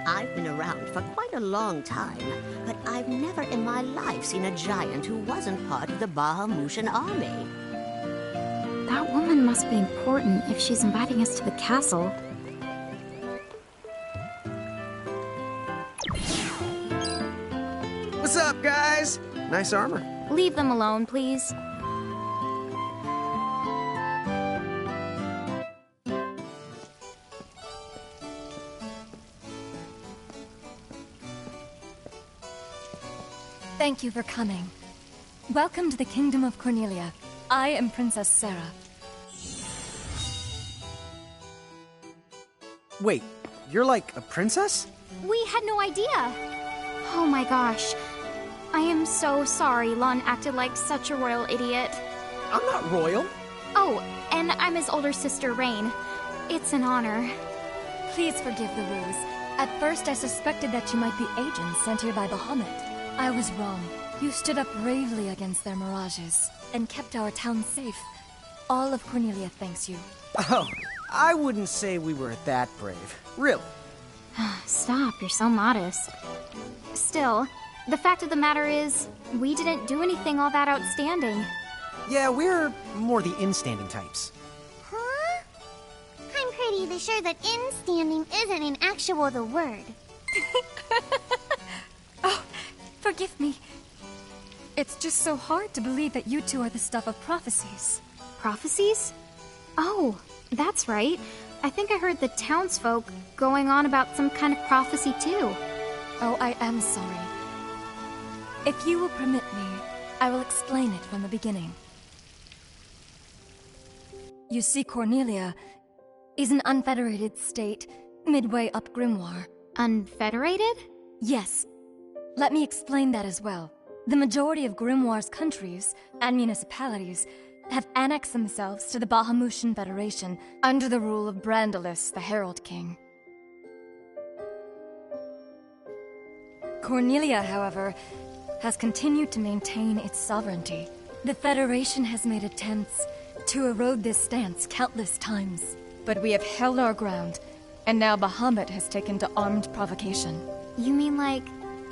I've been around for quite a long time, but I've never in my life seen a giant who wasn't part of the Bahamutian army. That woman must be important if she's inviting us to the castle. What's up, guys? Nice armor. Leave them alone, please. Thank you for coming. Welcome to the Kingdom of Cornelia. I am Princess Sarah. Wait, you're like a princess? We had no idea. Oh my gosh. I am so sorry Lon acted like such a royal idiot. I'm not royal. Oh, and I'm his older sister, Rain. It's an honor. Please forgive the ruse. At first I suspected that you might be agents sent here by Bahamut. I was wrong. You stood up bravely against their mirages and kept our town safe. All of Cornelia thanks you. Oh, I wouldn't say we were that brave. Really. Stop, you're so modest. Still, the fact of the matter is, we didn't do anything all that outstanding. Yeah, we're more the in-standing types. Huh? I'm pretty sure that in-standing isn't an actual the word. Oh, forgive me. It's just so hard to believe that you two are the stuff of prophecies. Prophecies? Oh, that's right. I think I heard the townsfolk going on about some kind of prophecy too. Oh, I am sorry. If you will permit me, I will explain it from the beginning. You see, Cornelia is an unfederated state midway up Grimoire. Unfederated? Yes. Let me explain that as well. The majority of Grimoire's countries and municipalities have annexed themselves to the Bahamutian Federation under the rule of Brandalis, the Herald King. Cornelia, however, has continued to maintain its sovereignty. The Federation has made attempts to erode this stance countless times, but we have held our ground, and now Bahamut has taken to armed provocation. You mean like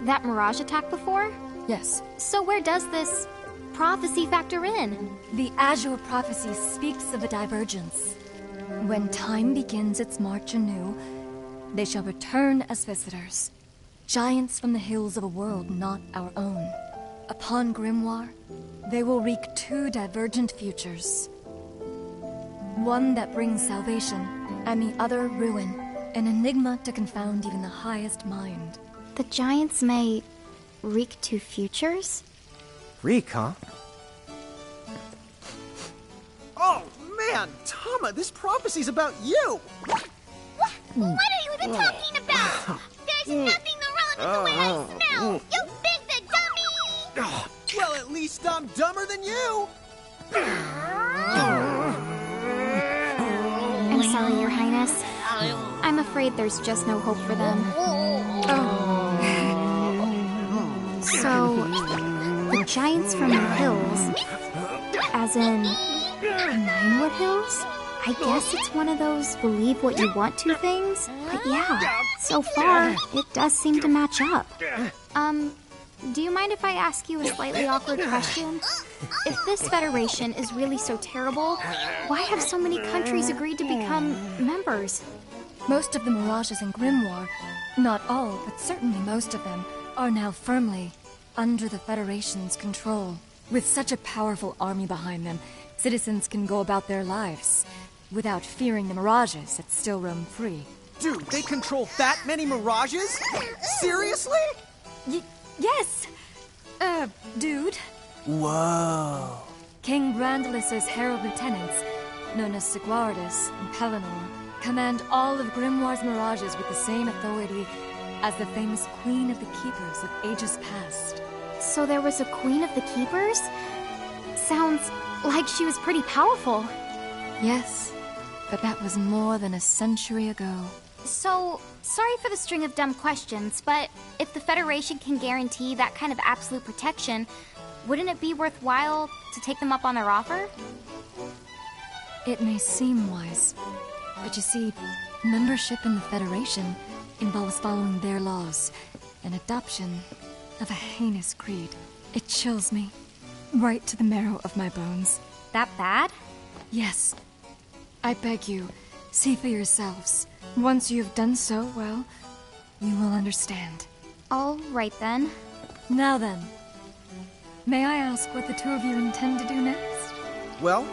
that Mirage attack before? Yes. So where does this prophecy factor in? The Azure prophecy speaks of a divergence. When time begins its march anew, they shall return as visitors. Giants from the hills of a world not our own. Upon Grimoire, they will wreak two divergent futures. One that brings salvation, and the other ruin. An enigma to confound even the highest mind. The giants may wreak two futures? Reek, huh? Oh, man! Tama, this prophecy's about you! What are you even talking about? There's nothing wrong with the way I smell! You big the dummy! Well, at least I'm dumber than you! I'm sorry, Your Highness. I'm afraid there's just no hope for them. So, the giants from the hills, as in Ninewood Hills? I guess it's one of those believe what you want to things. But yeah, so far, it does seem to match up. Do you mind if I ask you a slightly awkward question? If this federation is really so terrible, why have so many countries agreed to become members? Most of the Mirages in Grimoire, not all, but certainly most of them, are now firmly under the Federation's control. With such a powerful army behind them, citizens can go about their lives without fearing the Mirages that still roam free. Dude, they control that many Mirages? Seriously? Yes! Dude. Whoa. King Brandalis' herald lieutenants, known as Sigwardus and Pelennor, command all of Grimoire's Mirages with the same authority as the famous Queen of the Keepers of ages past. So there was a Queen of the Keepers? Sounds like she was pretty powerful. Yes, but that was more than a century ago. So, sorry for the string of dumb questions, but if the Federation can guarantee that kind of absolute protection, wouldn't it be worthwhile to take them up on their offer? It may seem wise, but you see, membership in the Federation involves following their laws, and adoption of a heinous creed. It chills me, right to the marrow of my bones. That bad? Yes. I beg you, see for yourselves. Once you have done so, well, you will understand. All right then. Now then, may I ask what the two of you intend to do next? Well,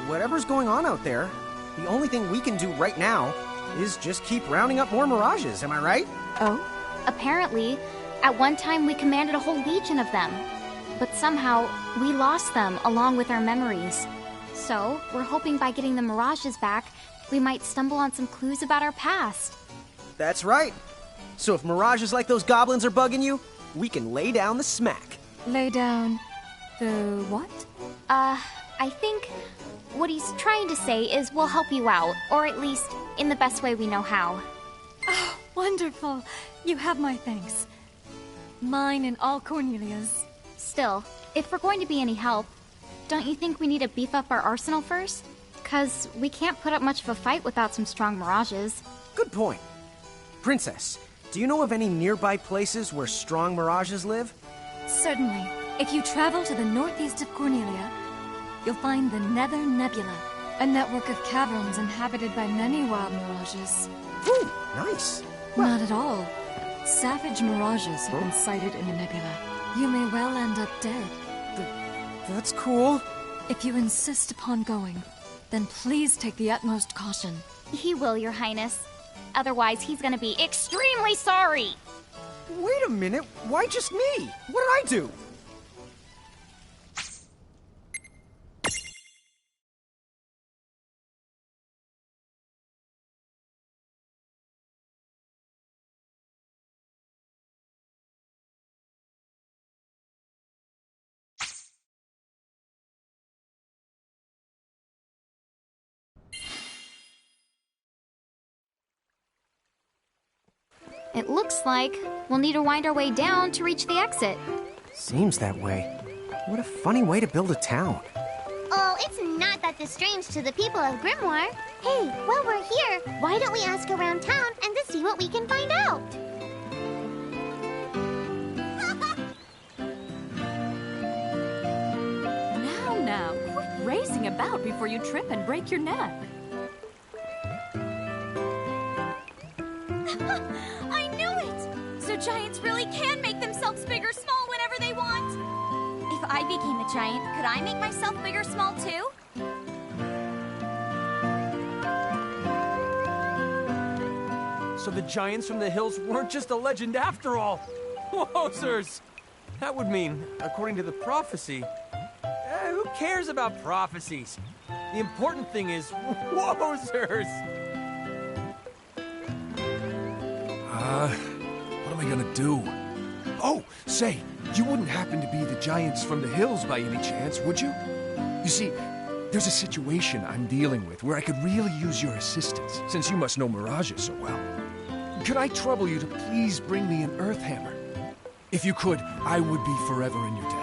whatever's going on out there, the only thing we can do right now is just keep rounding up more Mirages, am I right? Oh? Apparently, at one time we commanded a whole legion of them. But somehow, we lost them along with our memories. So, we're hoping by getting the Mirages back, we might stumble on some clues about our past. That's right. So if Mirages like those goblins are bugging you, we can lay down the smack. Lay down the what? I think what he's trying to say is we'll help you out, or at least in the best way we know how. Oh, wonderful. You have my thanks. Mine and all Cornelia's. Still, if we're going to be any help, don't you think we need to beef up our arsenal first? 'Cause we can't put up much of a fight without some strong Mirages. Good point. Princess, do you know of any nearby places where strong Mirages live? Certainly. If you travel to the northeast of Cornelia, you'll find the Nether Nebula, a network of caverns inhabited by many wild Mirages. Ooh, nice. Not at all. Savage mirages have been sighted in the nebula. You may well end up dead. That's cool. If you insist upon going, then please take the utmost caution. He will, Your Highness. Otherwise, he's gonna be extremely sorry. Wait a minute, why just me? What did I do? It looks like we'll need to wind our way down to reach the exit. Seems that way. What a funny way to build a town. Oh, it's not that strange to the people of Grimoire. Hey, while we're here, why don't we ask around town and to see what we can find out? Now, quit racing about before you trip and break your neck. I knew it! So giants really can make themselves big or small whenever they want. If I became a giant, could I make myself big or small too? So the giants from the hills weren't just a legend after all. Wowzers! That would mean, according to the prophecy, who cares about prophecies? The important thing is, wowzers! What am I gonna do? Oh, say, you wouldn't happen to be the giants from the hills by any chance, would you? You see, there's a situation I'm dealing with where I could really use your assistance, since you must know mirages so well. Could I trouble you to please bring me an earth hammer? If you could, I would be forever in your debt.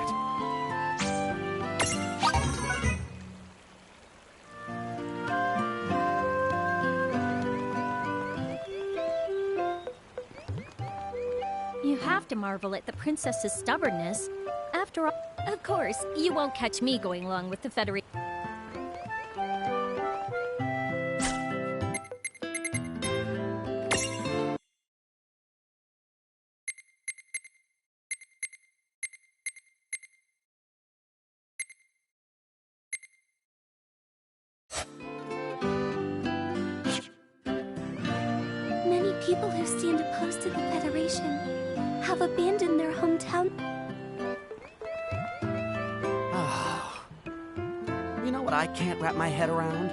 You have to marvel at the princess's stubbornness. After all, of course, you won't catch me going along with the Federation. Many people who stand opposed to the Federation have abandoned their hometown. You know what I can't wrap my head around?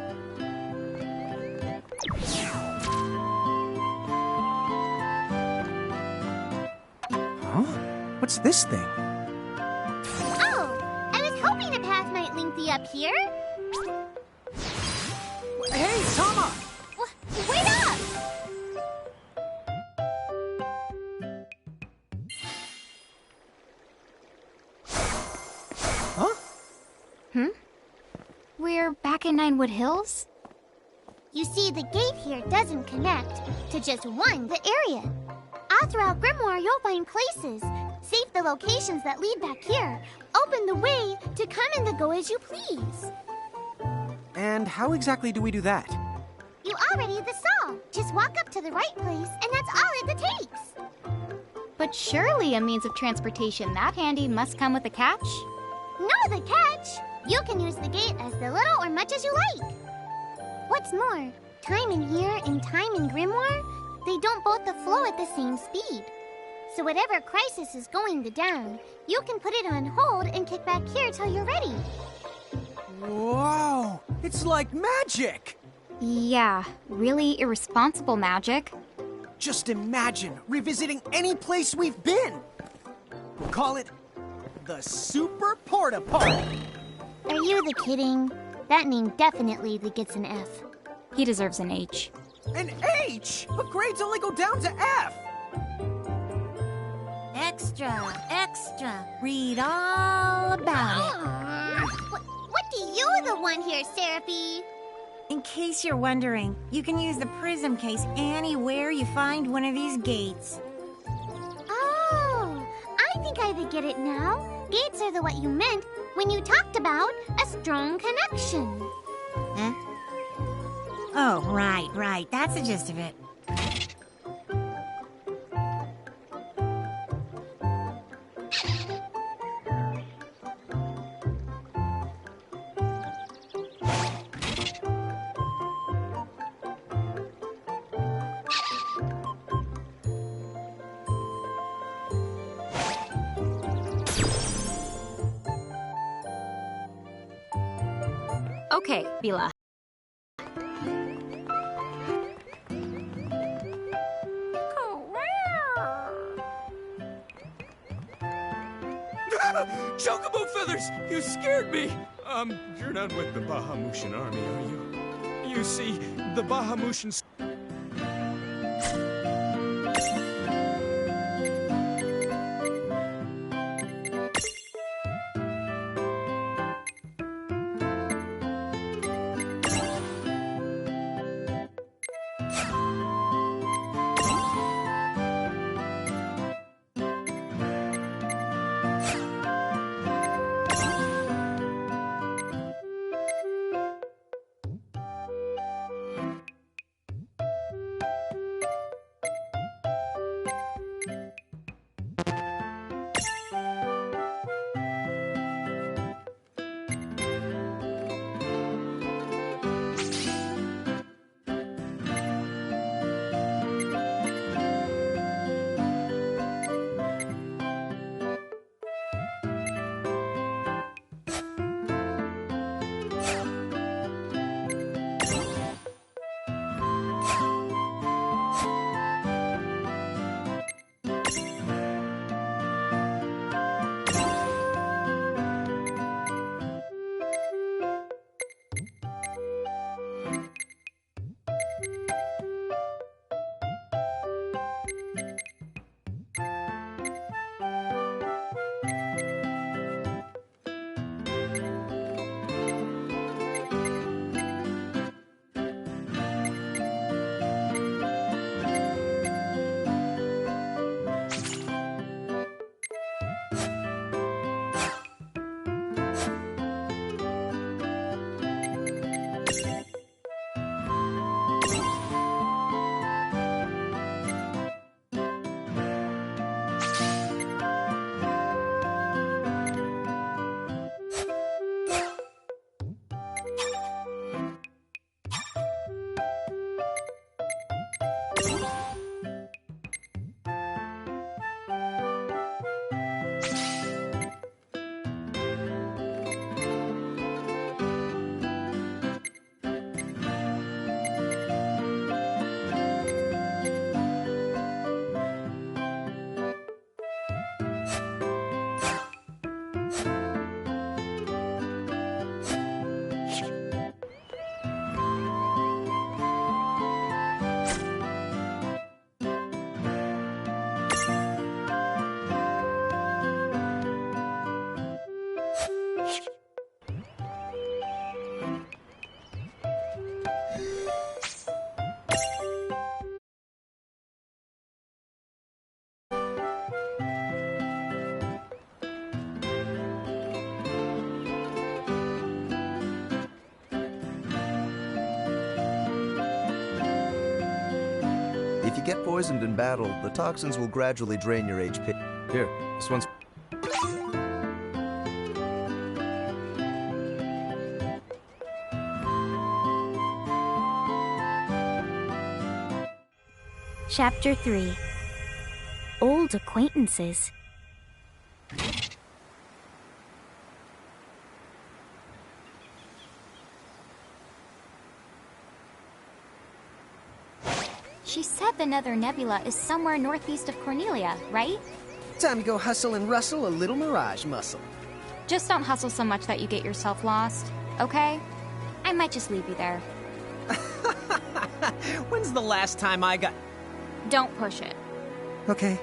Huh? What's this thing? Oh, I was hoping a path might link thee up here. Hey, Tama! Wait up! We're back in Ninewood Hills? You see, the gate here doesn't connect to just the area. All throughout Grimoire, you'll find places. Save the locations that lead back here. Open the way to come and to go as you please. And how exactly do we do that? You already saw. Just walk up to the right place, and that's all it takes. But surely a means of transportation that handy must come with a catch? No, the catch! You can use the gate as little or much as you like. What's more, time in here and time in Grimoire, they don't both flow at the same speed. So whatever crisis is going down, you can put it on hold and kick back here till you're ready. Whoa! It's like magic! Yeah, really irresponsible magic. Just imagine revisiting any place we've been. We'll call it the Super Porta Potty. Are you kidding? That name definitely gets an F. He deserves an H. An H? But grades only go down to F. Extra. Read all about it. What do you want here, Seraphie? In case you're wondering, you can use the prism case anywhere you find one of these gates. Oh, I think I get it now. Gates are what you meant when you talked about a strong connection. Huh? Oh, right. That's the gist of it. Okay, Bila. Chocobo feathers! You scared me! You're not with the Bahamutian army, are you? You see, the Bahamutians... If you get poisoned in battle, the toxins will gradually drain your HP. Here, this one's... Chapter 3. Old Acquaintances. She said the Nether Nebula is somewhere northeast of Cornelia, right? Time to go hustle and rustle a little mirage muscle. Just don't hustle so much that you get yourself lost, okay? I might just leave you there. When's the last time I got... Don't push it. Okay.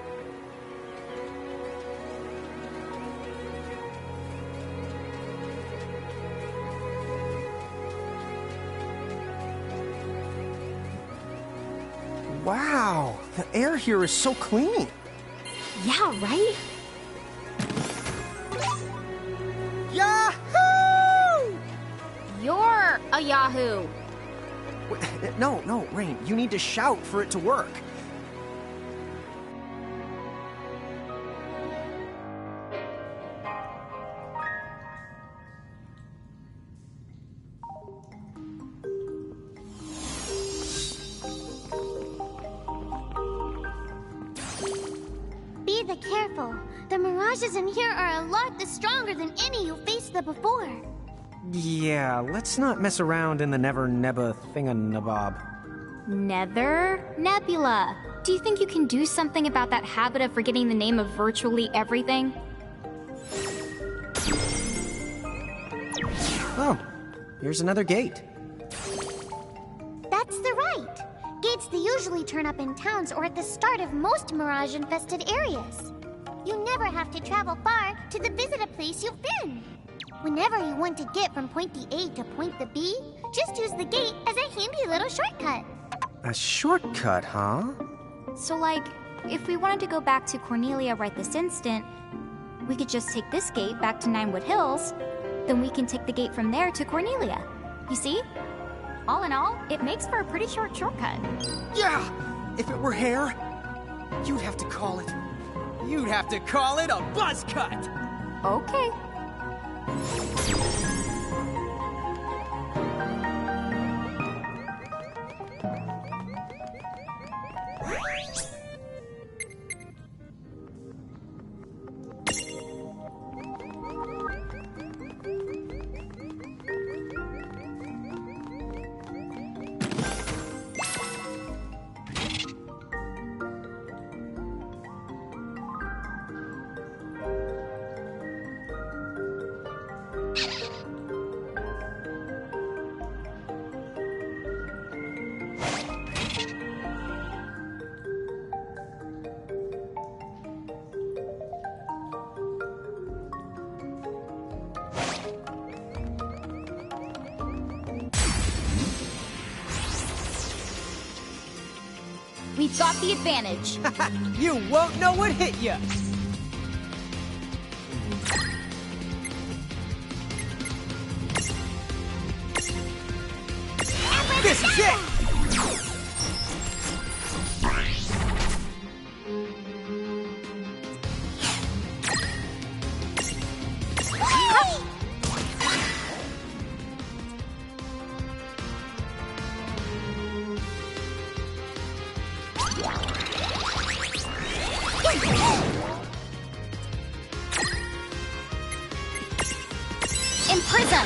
Wow, the air here is so clean. Yeah, right? Yahoo! You're a Yahoo! No, Rain, you need to shout for it to work. Be careful. The mirages in here are a lot stronger than any you faced before. Yeah, let's not mess around in the Never Nebba thinganabob. Nether Nebula. Do you think you can do something about that habit of forgetting the name of virtually everything? Oh, here's another gate. That's the right. Gates they usually turn up in towns or at the start of most mirage-infested areas. You never have to travel far to visit a place you've been. Whenever you want to get from point the A to point the B, just use the gate as a handy little shortcut. A shortcut, huh? So, like, if we wanted to go back to Cornelia right this instant, we could just take this gate back to Ninewood Hills, then we can take the gate from there to Cornelia. You see? All in all, it makes for a pretty short shortcut. Yeah! If it were hair, you'd have to call it... You'd have to call it a buzz cut! Okay. We've got the advantage. You won't know what hit you! This is it! Imprison!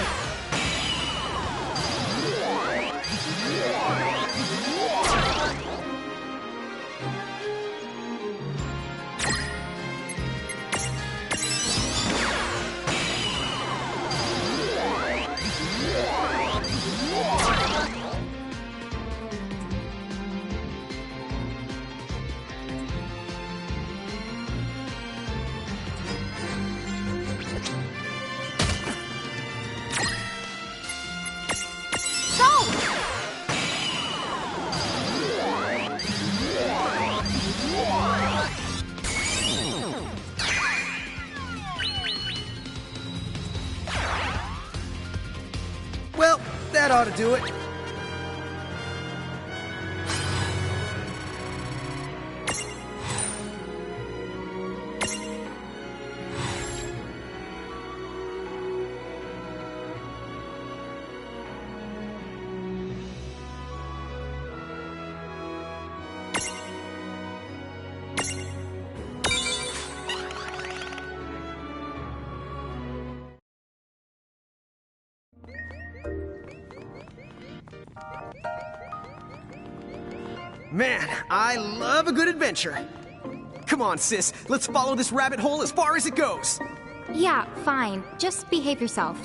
Well, that ought to do it. Man, I love a good adventure. Come on, sis. Let's follow this rabbit hole as far as it goes. Yeah, fine. Just behave yourself.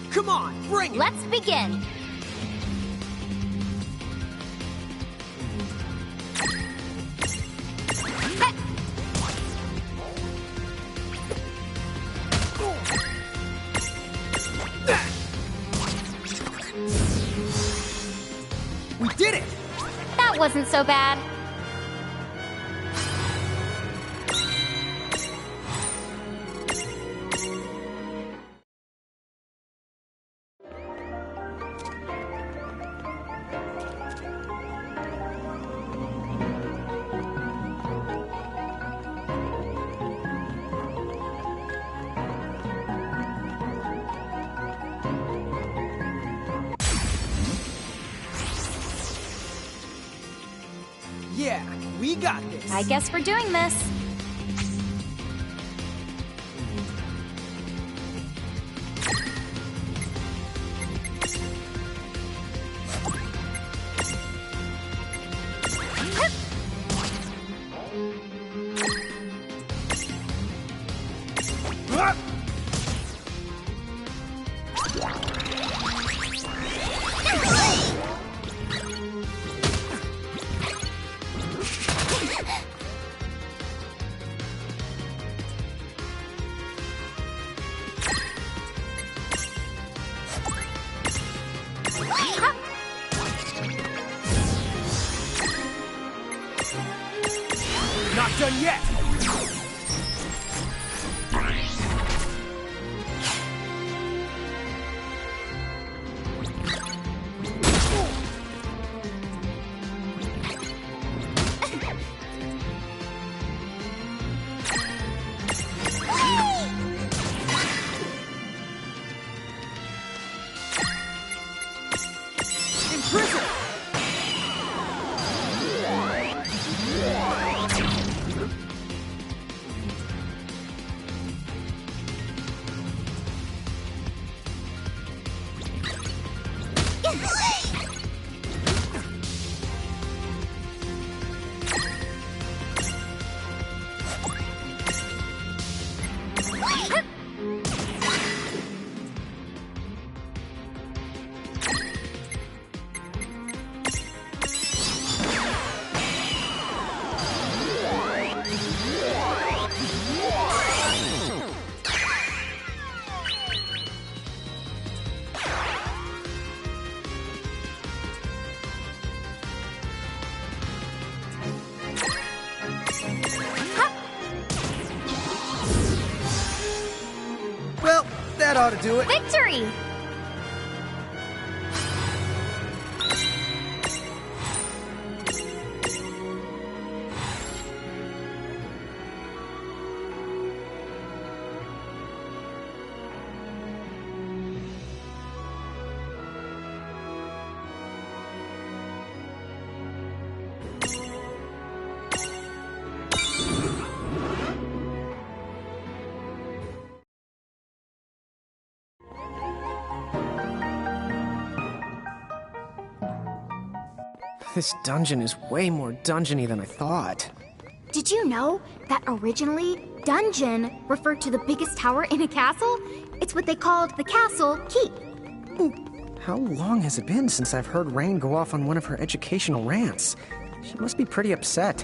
Come on, bring it! Let's begin! We did it! That wasn't so bad. Yeah, we got this. I guess we're doing this. Not done yet! Well, that ought to do it. Victory! This dungeon is way more dungeony than I thought. Did you know that originally, dungeon referred to the biggest tower in a castle? It's what they called the castle keep. How long has it been since I've heard Rain go off on one of her educational rants? She must be pretty upset.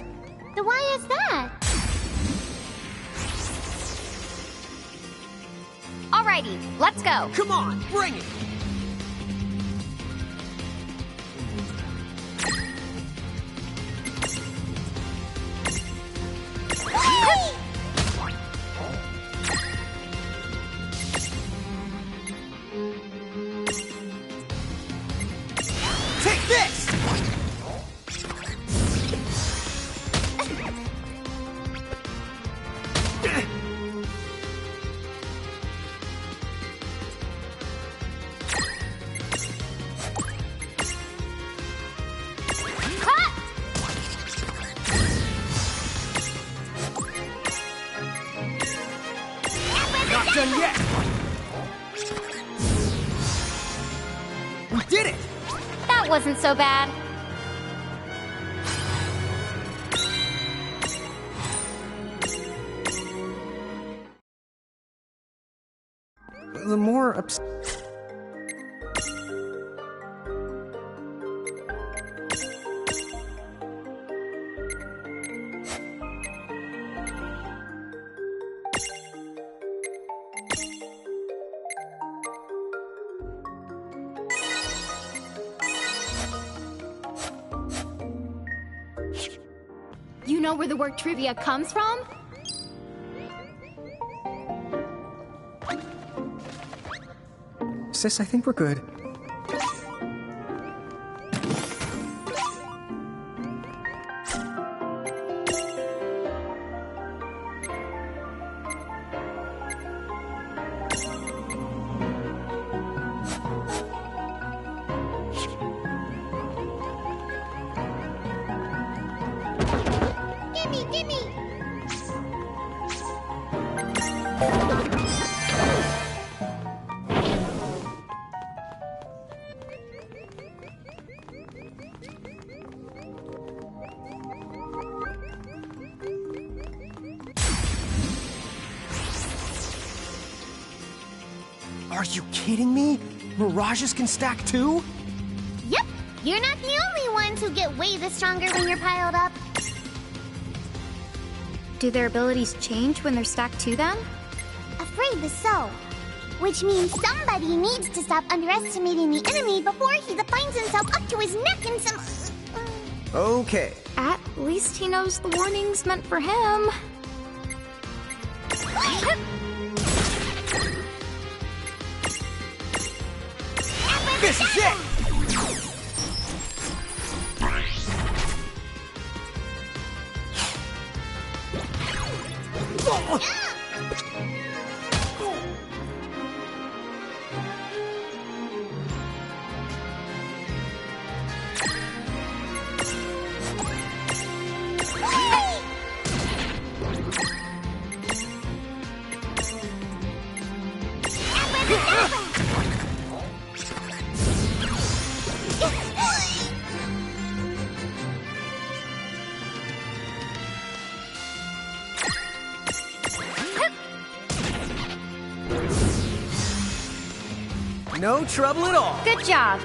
So why is that? Alrighty, let's go. Come on, bring it! Take this! Not done yet! We did it! That wasn't so bad. The more You know where the word trivia comes from? Sis, I think we're good. Gimme Are you kidding me? Mirages can stack too? Yep, you're not the only ones who get way the stronger when you're piled up. Do their abilities change when they're stacked to them? Afraid so. Which means somebody needs to stop underestimating the enemy before he finds himself up to his neck in some... Okay. At least he knows the warning's meant for him. This is it! No trouble at all. Good job.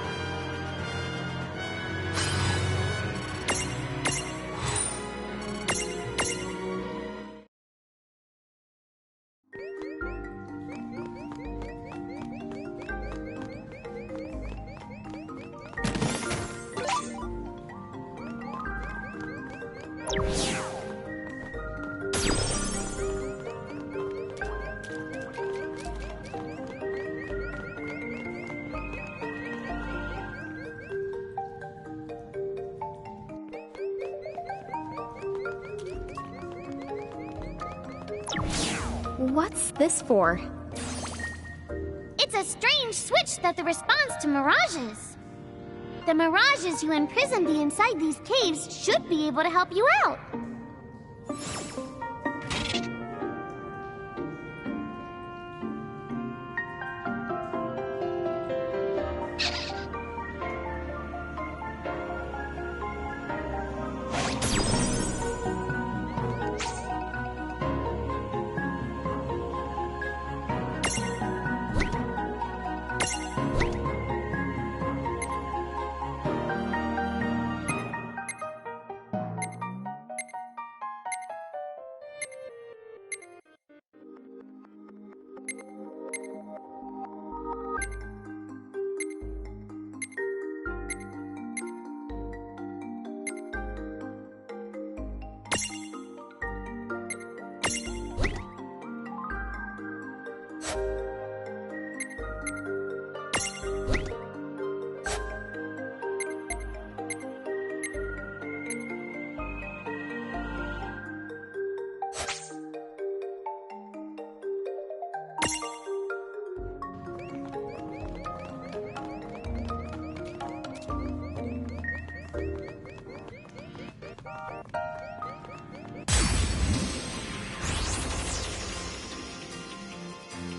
What's this for? It's a strange switch that's the response to mirages. The mirages you imprisoned inside these caves should be able to help you out.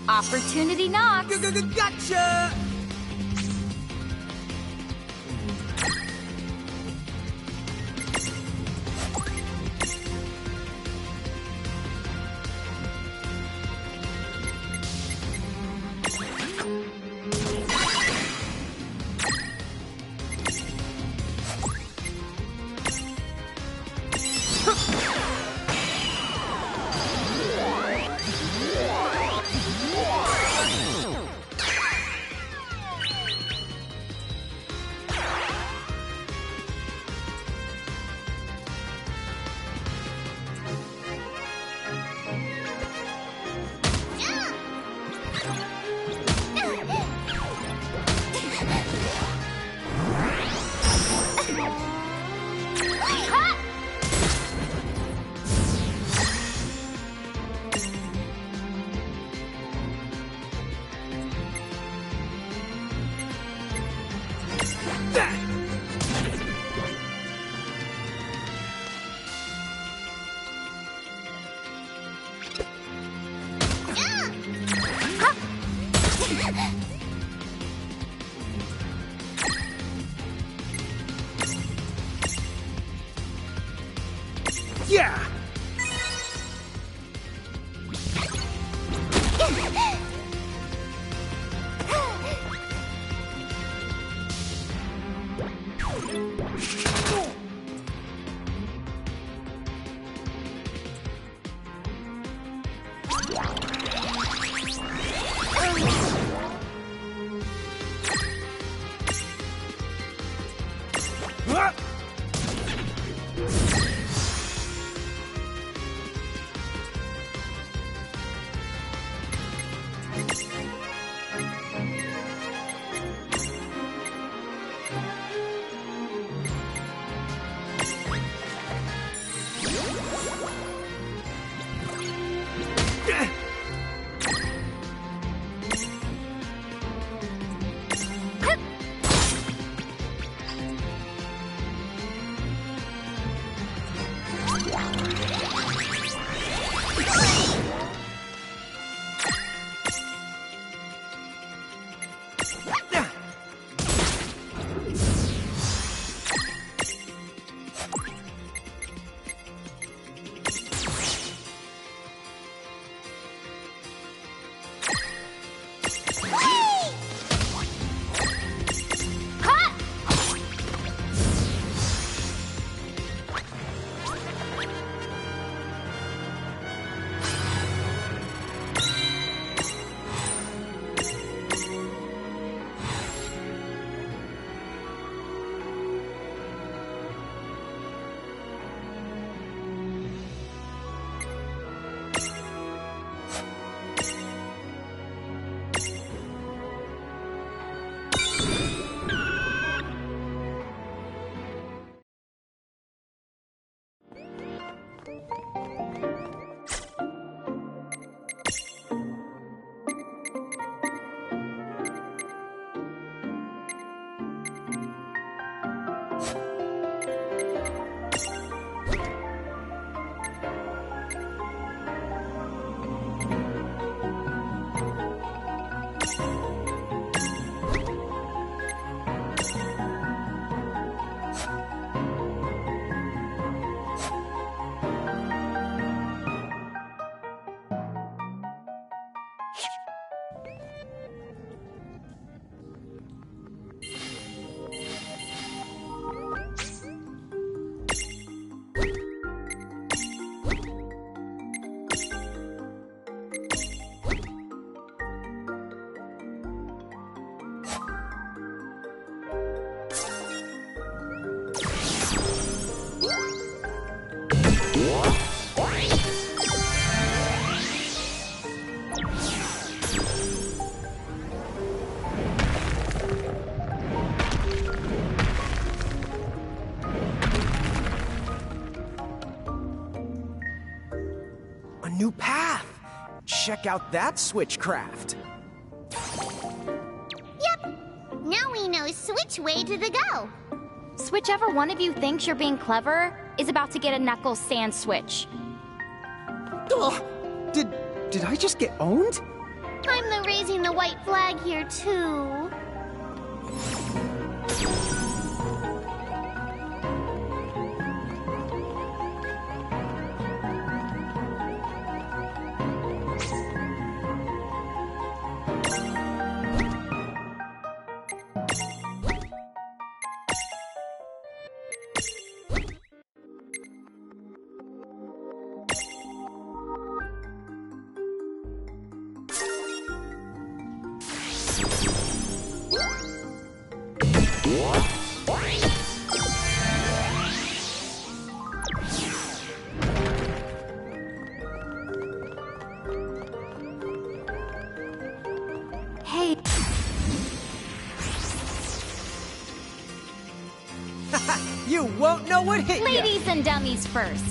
Opportunity knocks. Gotcha! new path. Check out that switchcraft. Yep. Now we know which way to go. Whichever one of you thinks you're being clever is about to get a Knuckles sand switch. Ugh. Did I just get owned? I'm the raising the white flag here, too. Hey. You won't know what hit ya. Ladies and dummies first.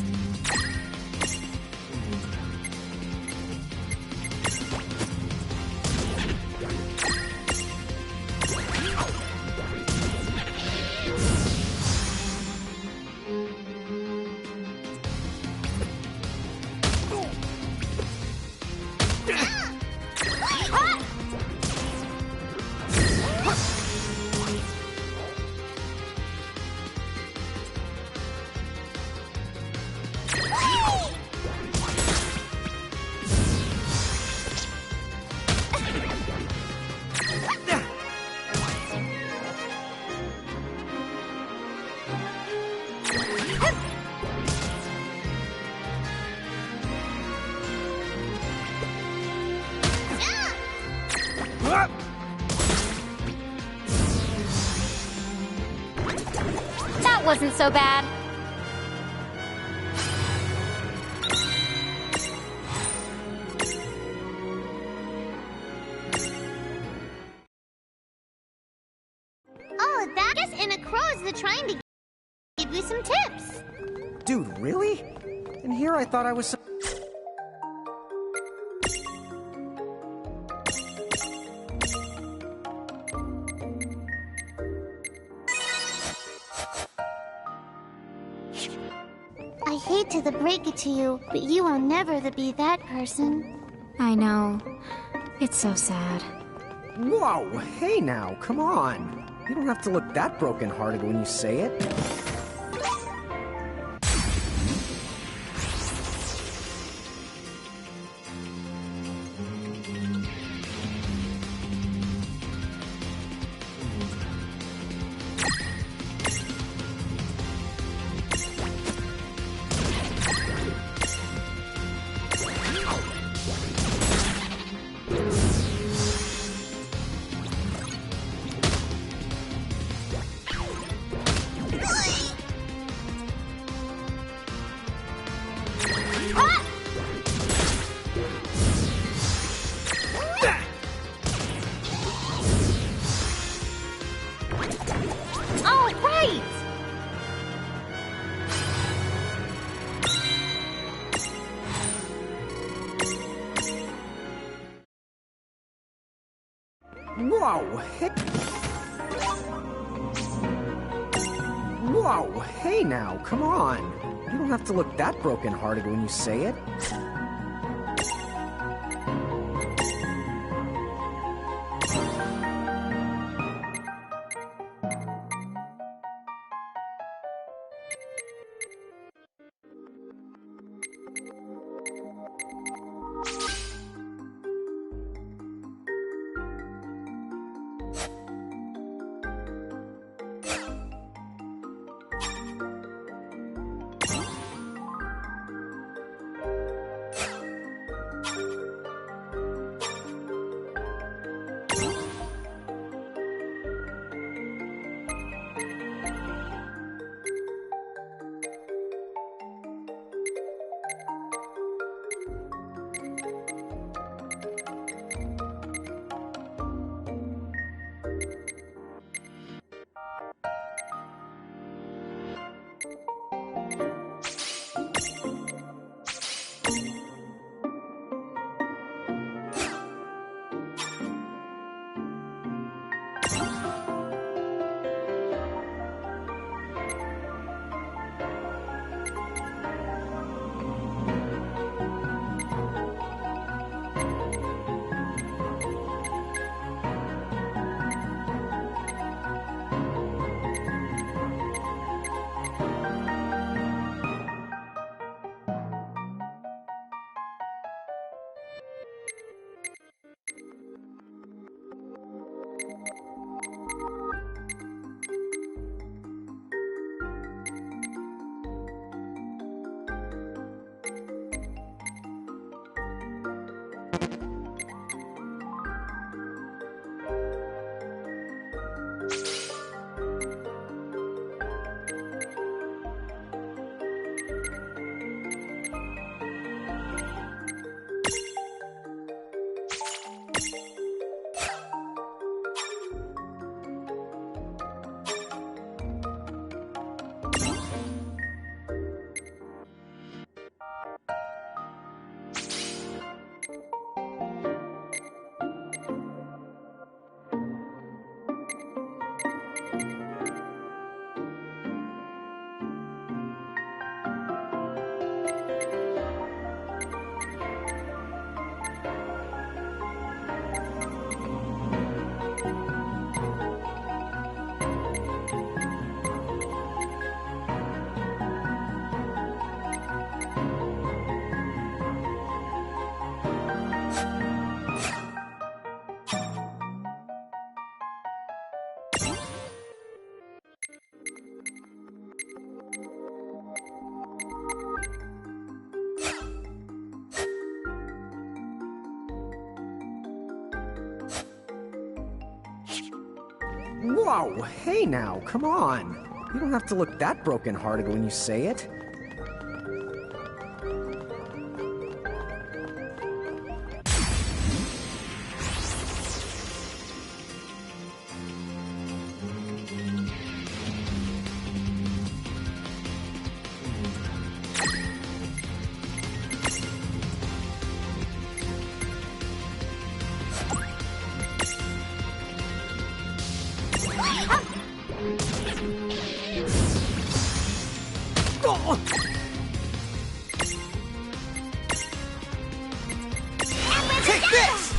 That wasn't so bad. Oh, that guess Anna Crow is trying to give you some tips. Dude, really? And here I thought I was so... I hate to break it to you, but you will never be that person. I know. It's so sad. Whoa, hey now, come on. You don't have to look that broken-hearted when you say it. Whoa, hey... Whoa, hey now, come on. You don't have to look that broken-hearted when you say it. Whoa, hey now, come on. You don't have to look that broken-hearted when you say it. Take this!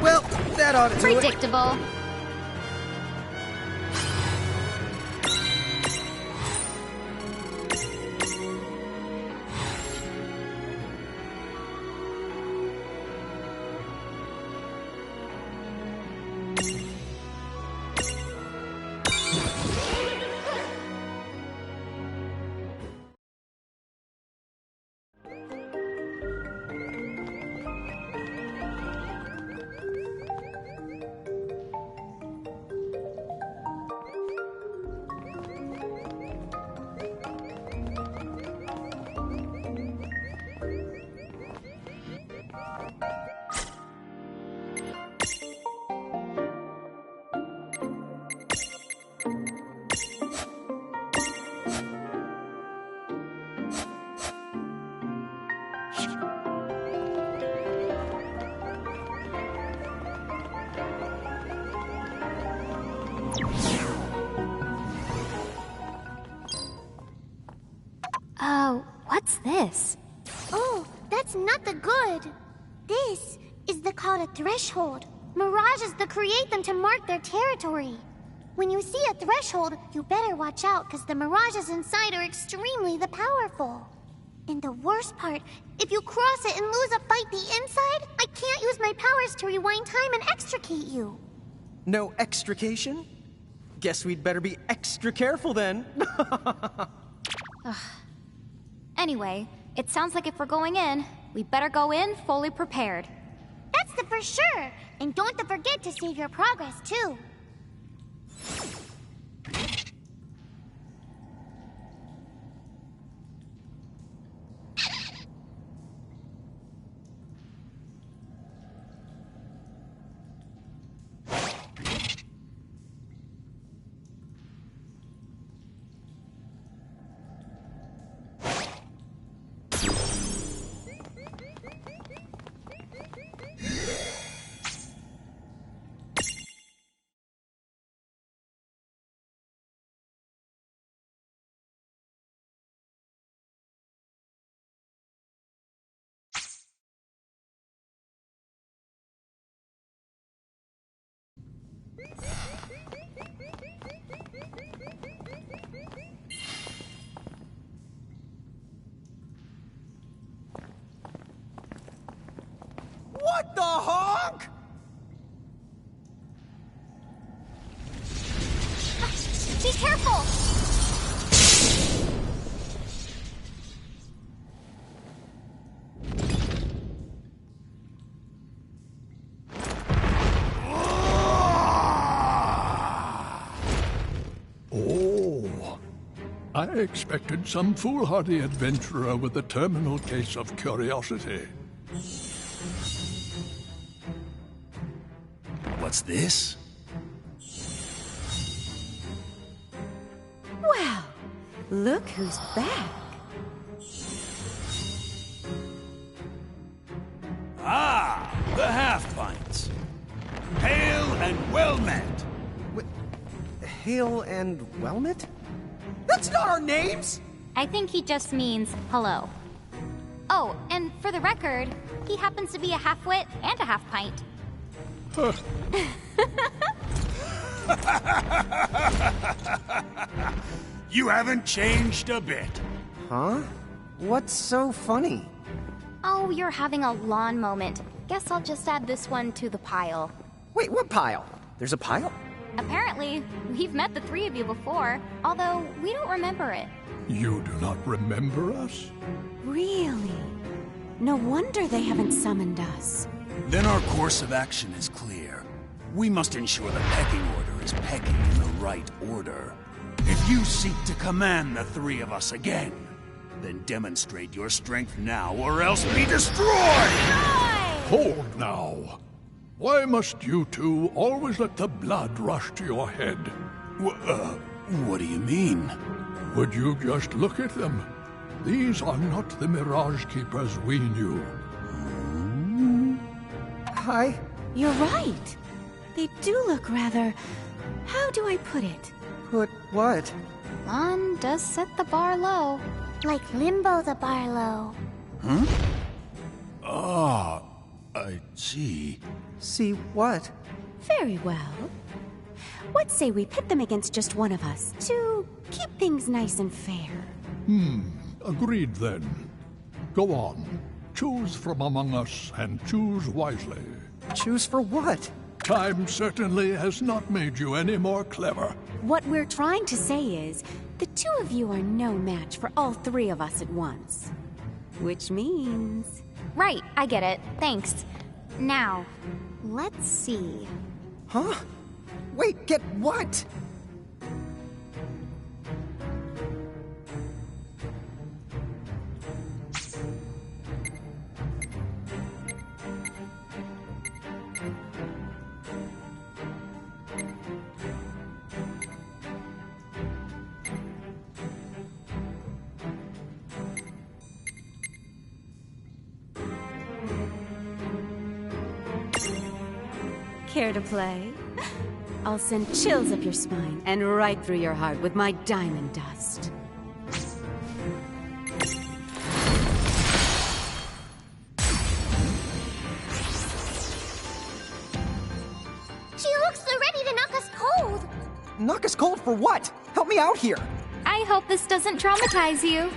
Well, that ought to do it. Predictable. Oh, what's this? Oh, that's not the good. This is the called a threshold. Mirages that create them to mark their territory. When you see a threshold, you better watch out because the mirages inside are extremely powerful. And the worst part, if you cross it and lose a fight the inside, I can't use my powers to rewind time and extricate you. No extrication? Guess we'd better be extra careful then. Anyway, it sounds like if we're going in, we better go in fully prepared. That's the for sure. And don't forget to save your progress, too. What the honk? Be careful! Oh, I expected some foolhardy adventurer with a terminal case of curiosity. What's this? Well, look who's back. Ah, the half-pints. Hail and well met. Hail and well met? That's not our names! I think he just means hello. Oh, and for the record, he happens to be a half-wit and a half-pint. You haven't changed a bit. Huh? What's so funny? Oh, you're having a lawn moment. Guess I'll just add this one to the pile. Wait, what pile? There's a pile? Apparently, we've met the three of you before, although we don't remember it. You do not remember us? Really? No wonder they haven't summoned us. Then our course of action is clear. We must ensure the pecking order is pecking in the right order. If you seek to command the three of us again, then demonstrate your strength now or else be destroyed! Hold now. Why must you two always let the blood rush to your head? What do you mean? Would you just look at them? These are not the Mirage Keepers we knew. Hi. You're right. They do look rather... How do I put it? Put what? Lon does set the bar low. Like Limbo the Barlow. Huh? Ah, I see. See what? Very well. What say we pit them against just one of us, to keep things nice and fair? Agreed then. Go on. Choose from among us and choose wisely. Choose for what? Time certainly has not made you any more clever. What we're trying to say is, the two of you are no match for all three of us at once. Which means... Right, I get it. Thanks. Now, let's see. Huh? Wait, get what? Care to play? I'll send chills up your spine and right through your heart with my diamond dust. She looks so ready to knock us cold. Knock us cold for what? Help me out here. I hope this doesn't traumatize you.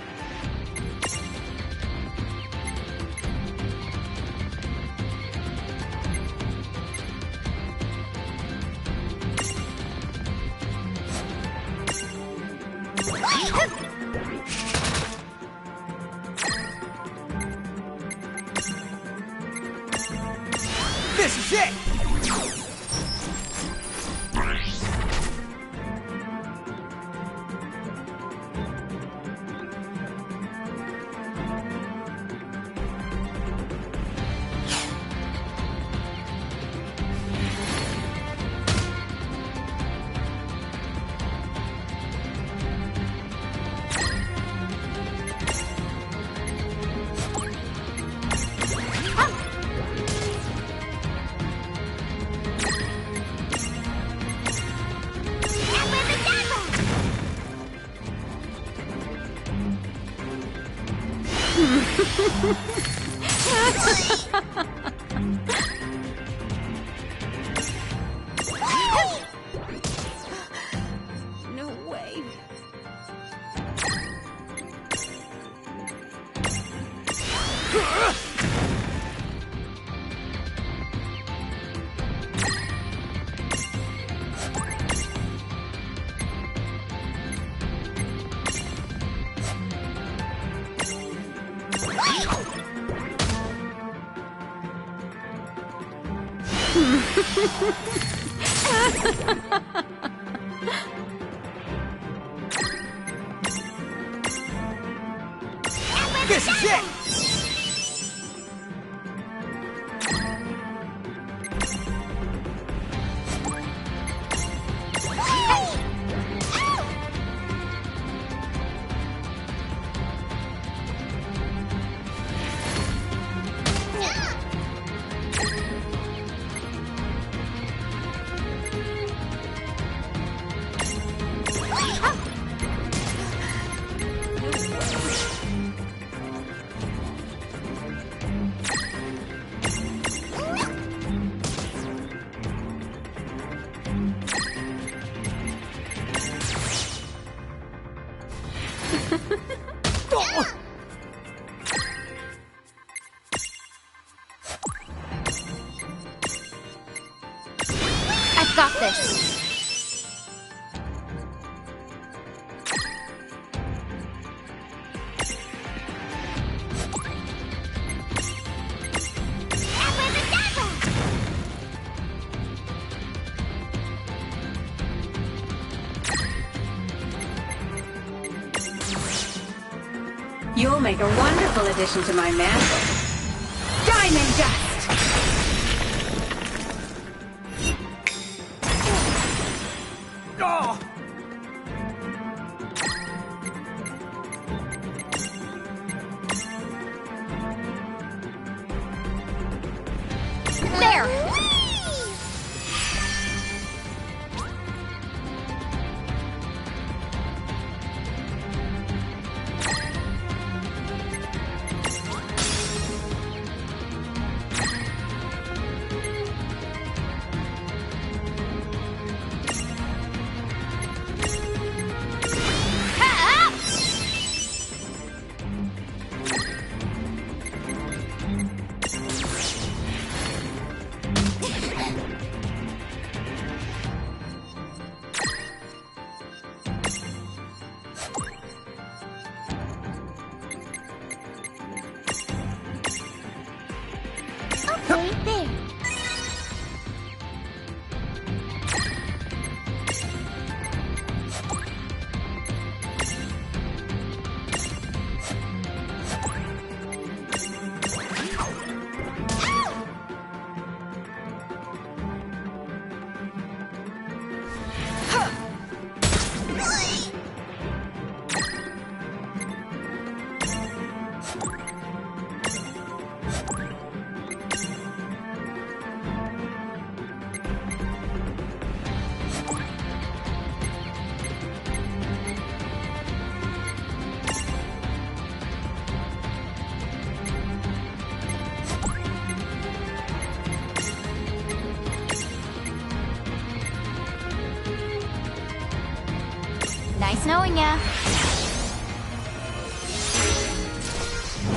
This is it! No way. This is it! I've got this. You'll make a wonderful addition to my mantle. Diamond Dust! Oh! There! Okay, there. Nice knowing ya.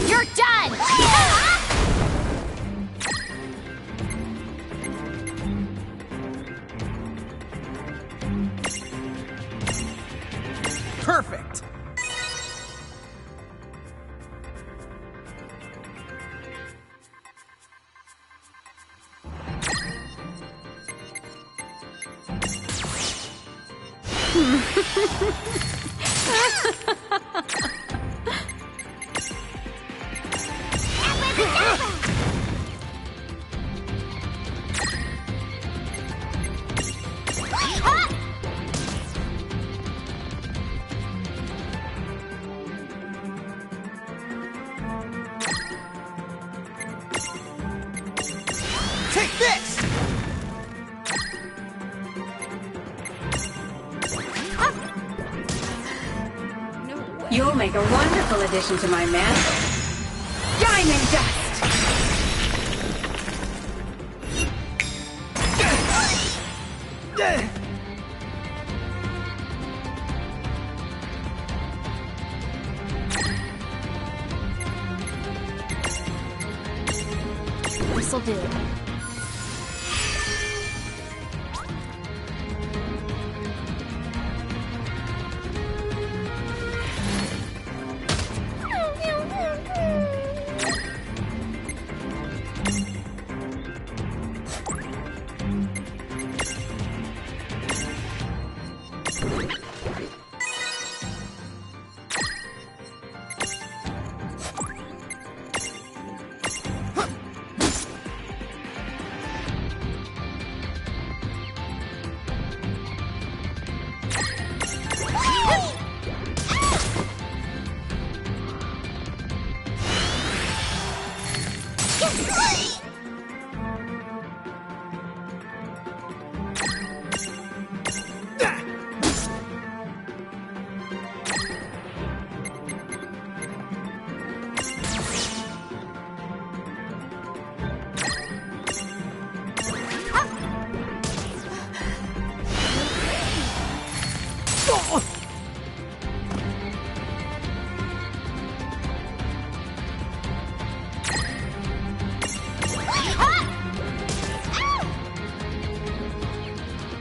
You're done! Perfect! Take this! You'll make a wonderful addition to my mantle. Diamond Dust! This'll do.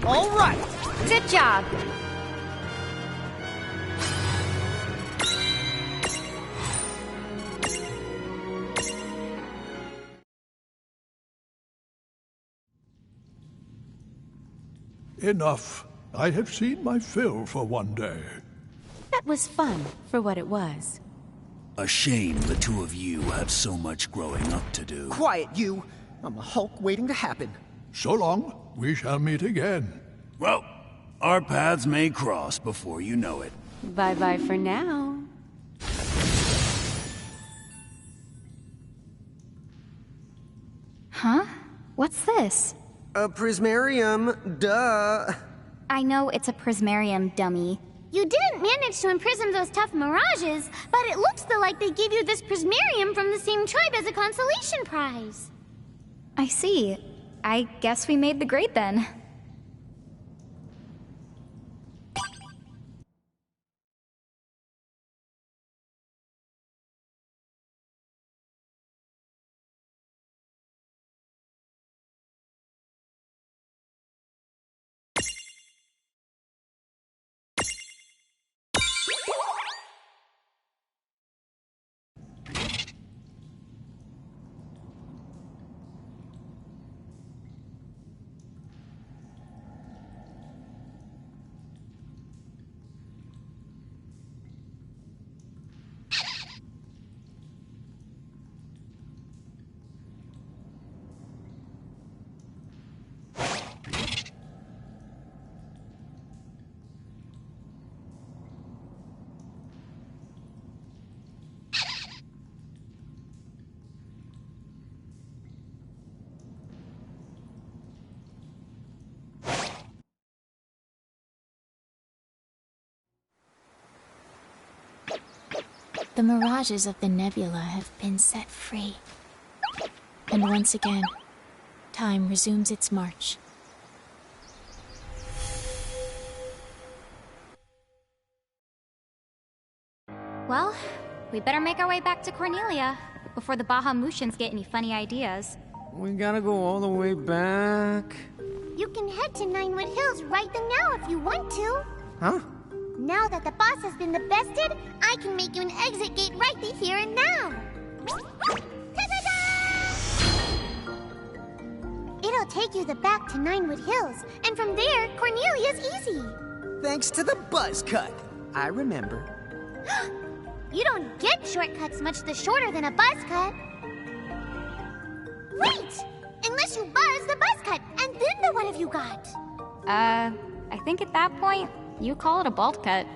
All right. Good job. Enough. I have seen my fill for one day. That was fun, for what it was. A shame the two of you have so much growing up to do. Quiet, you. I'm a Hulk waiting to happen. So long. We shall meet again. Well, our paths may cross before you know it. Bye-bye for now. Huh? What's this? A prismarium, duh. I know it's a prismarium, dummy. You didn't manage to imprison those tough mirages, but it looks like they gave you this prismarium from the same tribe as a consolation prize. I see. I guess we made the grade then. The mirages of the nebula have been set free. And once again, time resumes its march. Well, we better make our way back to Cornelia before the Bahamutians get any funny ideas. We gotta go all the way back. You can head to Ninewood Hills right now if you want to. Huh? Now that the boss has been bested, I can make you an exit gate right here and now. Ta-da-da! It'll take you back to Ninewood Hills, and from there, Cornelia's easy. Thanks to the buzz cut. I remember. You don't get shortcuts much shorter than a buzz cut. Wait! Unless you buzz the buzz cut, and then what have you got? I think at that point, you call it a bolt cut.